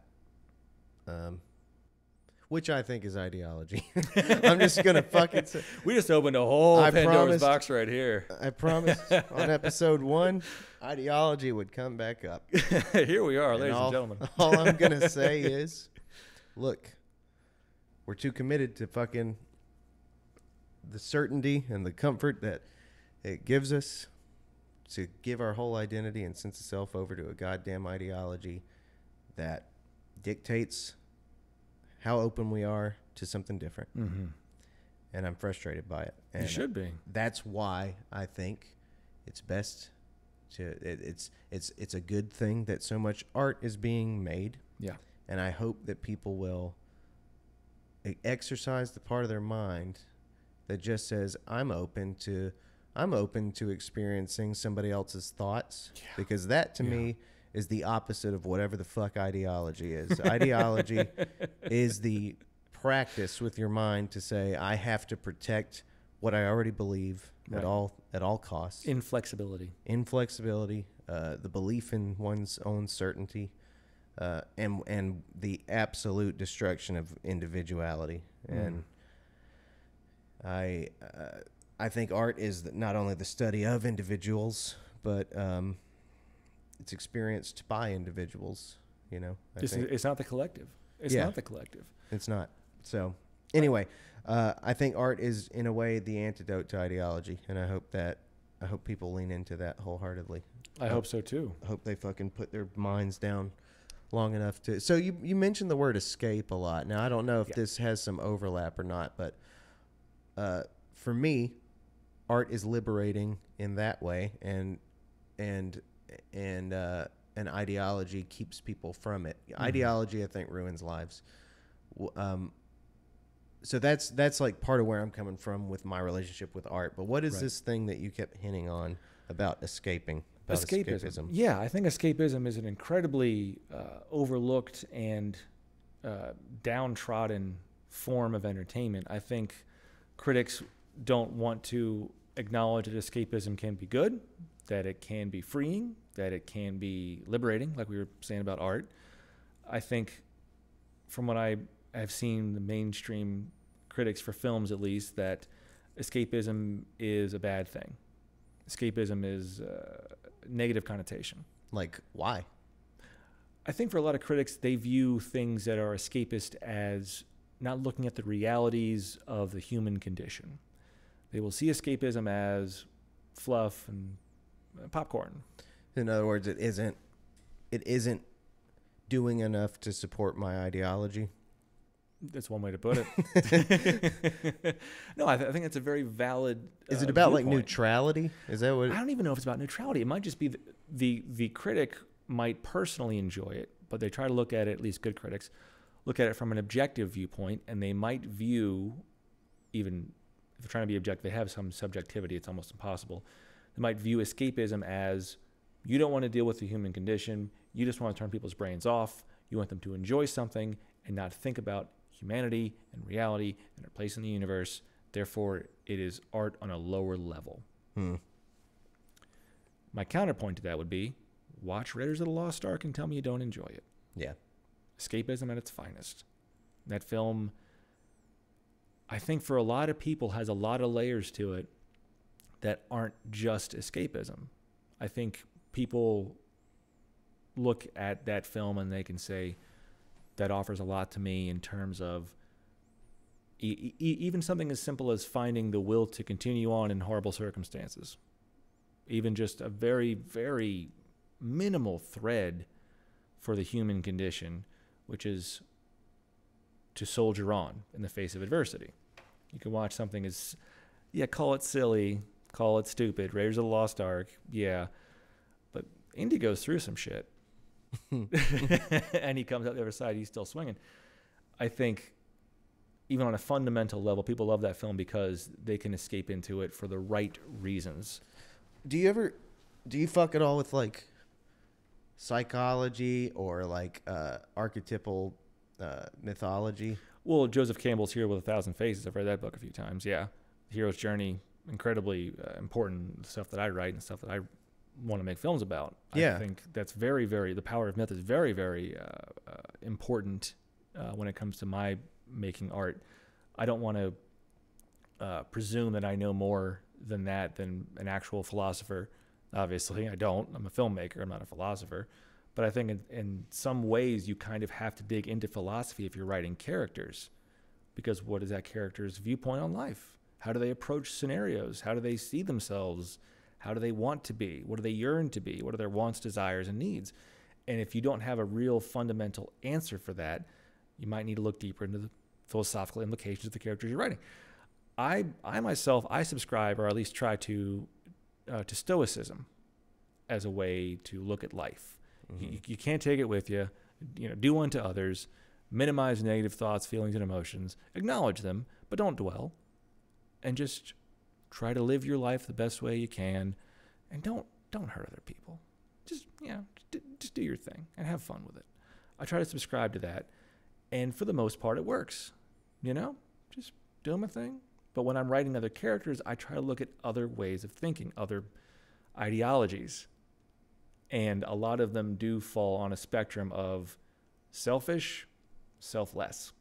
S1: which I think is ideology. I'm just going to fucking say.
S2: We just opened a whole Pandora's box right here.
S1: I promised on episode 1, ideology would come back up.
S2: Here we are, ladies and gentlemen.
S1: All I'm going to say is, look, we're too committed to fucking the certainty and the comfort that it gives us to give our whole identity and sense of self over to a goddamn ideology that dictates how open we are to something different. Mm-hmm. And I'm frustrated by it. And
S2: you should be.
S1: That's why I think it's best to it's a good thing that so much art is being made.
S2: Yeah.
S1: And I hope that people will exercise the part of their mind that just says I'm open to experiencing somebody else's thoughts, because that to me is the opposite of whatever the fuck ideology is. Ideology is the practice with your mind to say, I have to protect what I already believe at all costs.
S2: Inflexibility,
S1: the belief in one's own certainty, and the absolute destruction of individuality. And I think art is not only the study of individuals, but it's experienced by individuals. You know,
S2: it's not the collective. It's not the collective.
S1: It's not. So anyway, I think art is in a way the antidote to ideology, and I hope people lean into that wholeheartedly.
S2: I hope so too.
S1: I hope they fucking put their minds down long enough to. So you mentioned the word escape a lot. Now I don't know if this has some overlap or not, but for me, art is liberating in that way, and an ideology keeps people from it. Ideology, I think, ruins lives. So that's like part of where I'm coming from with my relationship with art. But what is this thing that you kept hinting on about escaping? About escapism.
S2: Yeah, I think escapism is an incredibly overlooked and downtrodden form of entertainment. I think critics don't want to acknowledge that escapism can be good, that it can be freeing, that it can be liberating, like we were saying about art. I think from what I have seen, the mainstream critics for films at least, that escapism is a bad thing. Escapism is a negative connotation.
S1: Like, why?
S2: I think for a lot of critics, they view things that are escapist as not looking at the realities of the human condition. They will see escapism as fluff and popcorn.
S1: In other words, it isn't doing enough to support my ideology.
S2: That's one way to put it. No, I think it's a very valid.
S1: Is it about
S2: viewpoint.
S1: like neutrality? Is that what?
S2: I don't even know if it's about neutrality. It might just be the critic might personally enjoy it, but they try to look at it. At least good critics look at it from an objective viewpoint, and they might view, even if they're trying to be objective, they have some subjectivity. It's almost impossible. They might view escapism as, you don't want to deal with the human condition. You just want to turn people's brains off. You want them to enjoy something and not think about humanity and reality and their place in the universe. Therefore, it is art on a lower level. My counterpoint to that would be, watch Raiders of the Lost Ark and tell me you don't enjoy it.
S1: Yeah.
S2: Escapism at its finest. That film, I think for a lot of people, has a lot of layers to it that aren't just escapism. I think people look at that film and they can say, that offers a lot to me in terms of even something as simple as finding the will to continue on in horrible circumstances. Even just a very, very minimal thread for the human condition, which is to soldier on in the face of adversity. You can watch something as, call it silly, call it stupid, Raiders of the Lost Ark, but Indy goes through some shit. And he comes out the other side, he's still swinging. I think even on a fundamental level, people love that film because they can escape into it for the right reasons.
S1: Do you fuck it all with like psychology or like archetypal mythology?
S2: Well, Joseph Campbell's Hero with 1,000 Faces. I've read that book a few times. Yeah. The hero's journey, incredibly important stuff that I write and stuff that I want to make films about.
S1: Yeah.
S2: I think that's very, very, the power of myth is very, very important when it comes to my making art. I don't want to presume that I know more than that than an actual philosopher. Obviously, I don't. I'm a filmmaker. I'm not a philosopher. But I think in some ways you kind of have to dig into philosophy if you're writing characters, because what is that character's viewpoint on life? How do they approach scenarios? How do they see themselves? How do they want to be? What do they yearn to be? What are their wants, desires, and needs? And if you don't have a real fundamental answer for that, you might need to look deeper into the philosophical implications of the characters you're writing. I myself subscribe, or at least try to Stoicism as a way to look at life. Mm-hmm. You can't take it with you. Do unto others, minimize negative thoughts, feelings, and emotions, acknowledge them, but don't dwell, and just try to live your life the best way you can, and don't hurt other people. Just do your thing and have fun with it. I try to subscribe to that, and for the most part, it works. Just do my thing. But when I'm writing other characters, I try to look at other ways of thinking, other ideologies, and a lot of them do fall on a spectrum of selfish, selfless.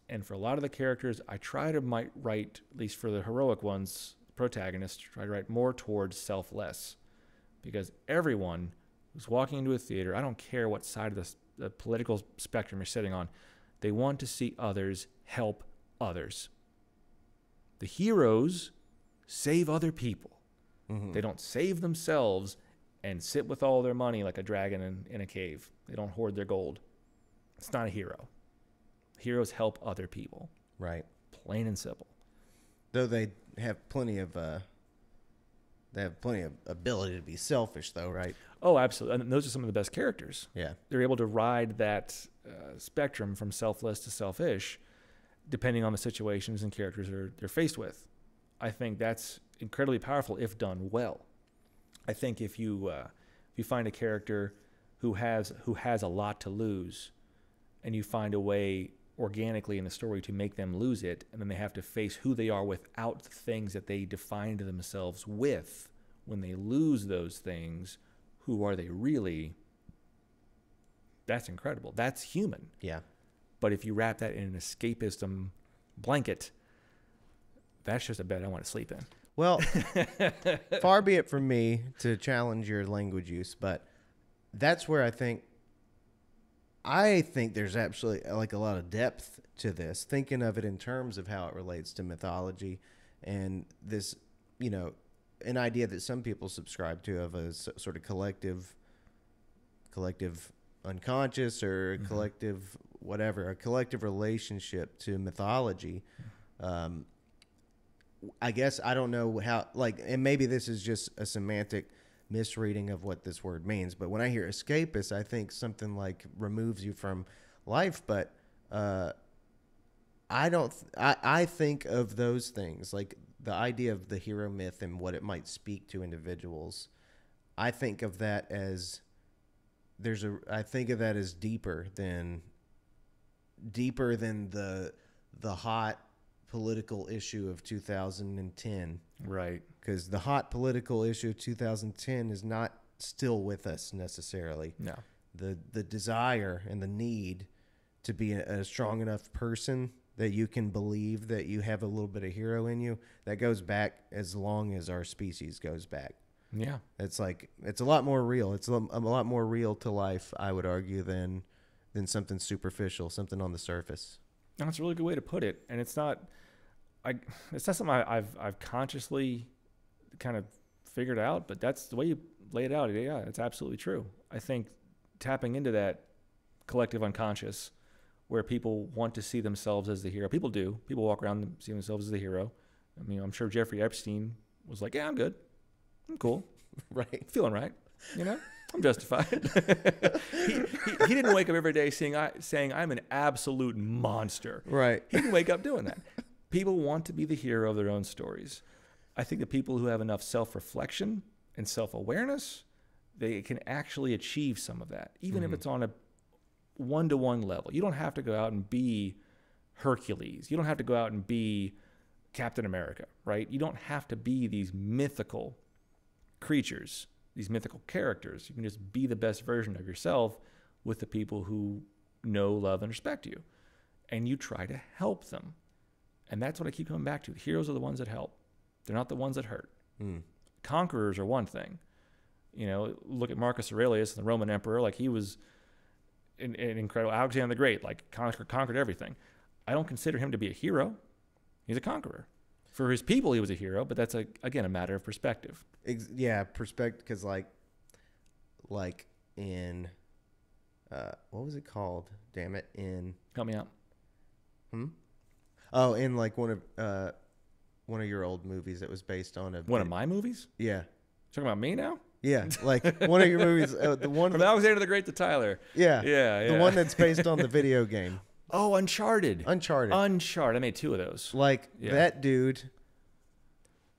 S2: And for a lot of the characters, I try to write, at least for the heroic ones, protagonists, try to write more towards selfless. Because everyone who's walking into a theater, I don't care what side of the political spectrum you're sitting on, they want to see others help others. The heroes save other people. Mm-hmm. They don't save themselves and sit with all their money like a dragon in a cave. They don't hoard their gold. It's not a hero. Heroes help other people.
S1: Right.
S2: Plain and simple.
S1: Though they have plenty of ability to be selfish, though, right?
S2: Oh, absolutely. And those are some of the best characters.
S1: Yeah.
S2: They're able to ride that spectrum from selfless to selfish, depending on the situations and characters they're faced with. I think that's incredibly powerful if done well. I think if you find a character who has a lot to lose, and you find a way organically in the story to make them lose it, and then they have to face who they are without the things that they defined themselves with. When they lose those things, who are they really? That's incredible. That's human.
S1: Yeah.
S2: But if you wrap that in an escapism blanket, that's just a bed I want to sleep in.
S1: Well, far be it from me to challenge your language use, but that's where I think there's absolutely like a lot of depth to this, thinking of it in terms of how it relates to mythology and this, you know, an idea that some people subscribe to of a sort of collective unconscious or collective whatever, a collective relationship to mythology. I guess I don't know how, like, and maybe this is just a semantic misreading of what this word means, but when I hear escapist, I think something like removes you from life, but I think of those things, like the idea of the hero myth and what it might speak to individuals. I think of that as deeper than the hot political issue of 2010.
S2: Right.
S1: Because the hot political issue of 2010 is not still with us necessarily.
S2: No.
S1: The desire and the need to be a strong enough person that you can believe that you have a little bit of hero in you, that goes back as long as our species goes back.
S2: Yeah.
S1: It's like, it's a lot more real. It's a lot more real to life, I would argue, than something superficial, something on the surface.
S2: That's a really good way to put it. And it's not something I've consciously kind of figured out, but that's the way you lay it out. Yeah, it's absolutely true. I think tapping into that collective unconscious where people want to see themselves as the hero. People do. People walk around and see themselves as the hero. I mean, I'm sure Jeffrey Epstein was like, yeah, I'm good. I'm cool.
S1: Right.
S2: Feeling right. You know, I'm justified. he didn't wake up every day saying I'm an absolute monster.
S1: Right.
S2: He didn't wake up doing that. People want to be the hero of their own stories. I think the people who have enough self-reflection and self-awareness, they can actually achieve some of that, even if it's on a one-to-one level. You don't have to go out and be Hercules. You don't have to go out and be Captain America, right? You don't have to be these mythical creatures, these mythical characters. You can just be the best version of yourself with the people who know, love, and respect you. And you try to help them. And that's what I keep coming back to. Heroes are the ones that help. They're not the ones that hurt. Conquerors are one thing. You know, look at Marcus Aurelius, the Roman emperor. Like, he was an incredible. Alexander the Great, like, conquered everything. I don't consider him to be a hero. He's a conqueror. For his people, he was a hero, but that's, again, a matter of perspective.
S1: Yeah, perspective, because like in, what was it called? Damn it, in...
S2: Help me out.
S1: Oh, in like one of your old movies that was based on a...
S2: One of my movies?
S1: Yeah.
S2: Talking about me now?
S1: Yeah, like one of your movies, the one...
S2: From Alexander the Great to Tyler.
S1: Yeah.
S2: Yeah.
S1: The one that's based on the video game.
S2: Oh, Uncharted. I made 2 of those.
S1: Like, that dude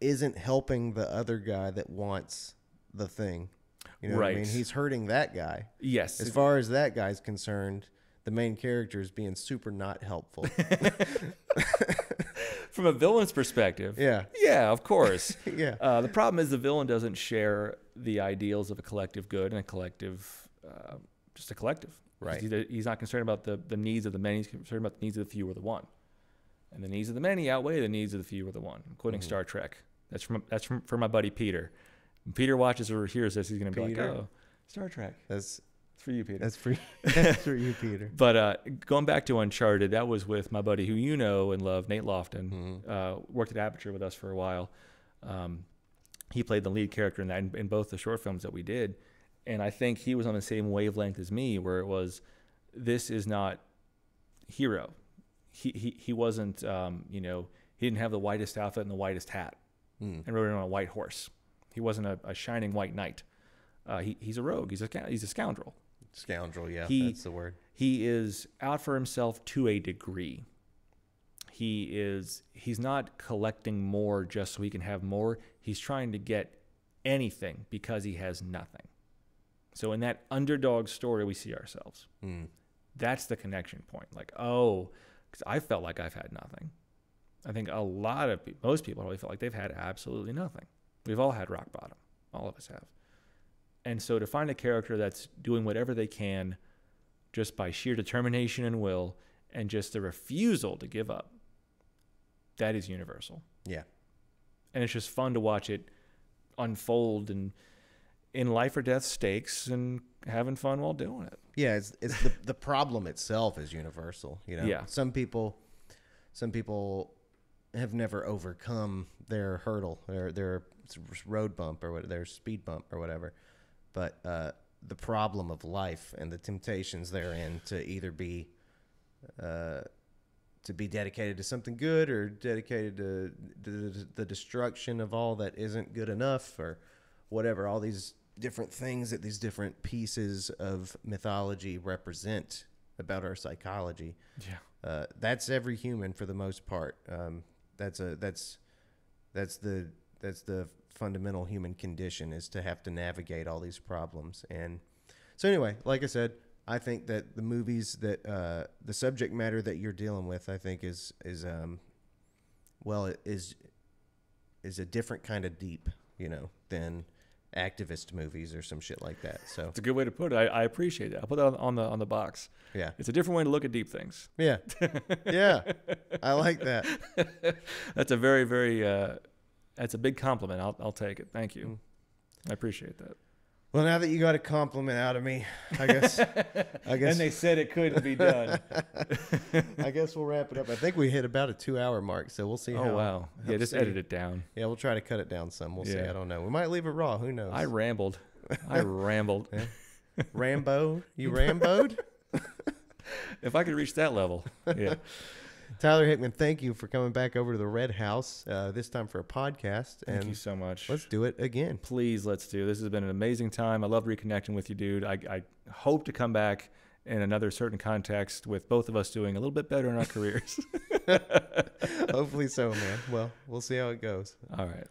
S1: isn't helping the other guy that wants the thing. You know what I mean? He's hurting that guy.
S2: Yes.
S1: As far as that guy's concerned, the main character is being super not helpful.
S2: From a villain's perspective.
S1: Yeah.
S2: Yeah, of course.
S1: Yeah.
S2: The problem is the villain doesn't share the ideals of a collective good and a collective, just a collective.
S1: Right.
S2: He's not concerned about the needs of the many. He's concerned about the needs of the few or the one. And the needs of the many outweigh the needs of the few or the one, including Star Trek. That's for my buddy Peter. When Peter watches or hears this, he's going to be like, oh, Star Trek.
S1: That's
S2: for you, Peter.
S1: That's for you, Peter.
S2: But going back to Uncharted, that was with my buddy who you know and love, Nate Lofton. Worked at Aperture with us for a while. He played the lead character in that in both the short films that we did. And I think he was on the same wavelength as me, where it was, this is not hero. He wasn't, he didn't have the whitest outfit and the whitest hat and rode in on a white horse. He wasn't a shining white knight. He's a rogue. He's a scoundrel.
S1: Scoundrel, yeah, that's the word.
S2: He is out for himself to a degree. He's not collecting more just so he can have more. He's trying to get anything because he has nothing. So in that underdog story, we see ourselves. That's the connection point. Like, oh, because I felt like I've had nothing. I think most people probably felt like they've had absolutely nothing. We've all had rock bottom. All of us have. And so to find a character that's doing whatever they can just by sheer determination and will and just the refusal to give up, that is universal. Yeah. And it's just fun to watch it unfold and in life or death stakes and having fun while doing it.
S1: Yeah, it's the problem itself is universal. You know,
S2: yeah.
S1: Some people have never overcome their hurdle, their road bump or their speed bump or whatever. But the problem of life and the temptations therein to either be dedicated to something good or dedicated to the destruction of all that isn't good enough or whatever, all these different things that these different pieces of mythology represent about our psychology.
S2: Yeah.
S1: That's every human for the most part. That's the fundamental human condition, is to have to navigate all these problems. And so anyway, like I said, I think that the movies that the subject matter that you're dealing with, I think is a different kind of deep, than activist movies or some shit like that. So
S2: it's a good way to put it. I appreciate it. I'll put that on the box.
S1: Yeah.
S2: It's a different way to look at deep things.
S1: Yeah. Yeah. I like that.
S2: That's a very, very, that's a big compliment. I'll take it. Thank you. I appreciate that.
S1: Well, now that you got a compliment out of me, I guess.
S2: And they said it couldn't be done.
S1: I guess we'll wrap it up. I think we hit about a 2-hour mark, so we'll see.
S2: Oh, wow. Yeah, just edit it down.
S1: Yeah, we'll try to cut it down some. We'll see. I don't know. We might leave it raw. Who knows?
S2: I rambled. Yeah.
S1: Rambo? You Ramboed?
S2: If I could reach that level. Yeah.
S1: Tyler Hickman, thank you for coming back over to the Red House, this time for a podcast.
S2: Thank you so much.
S1: Let's do it again.
S2: Please, let's do. This has been an amazing time. I love reconnecting with you, dude. I hope to come back in another certain context with both of us doing a little bit better in our careers.
S1: Hopefully so, man. Well, we'll see how it goes.
S2: All right.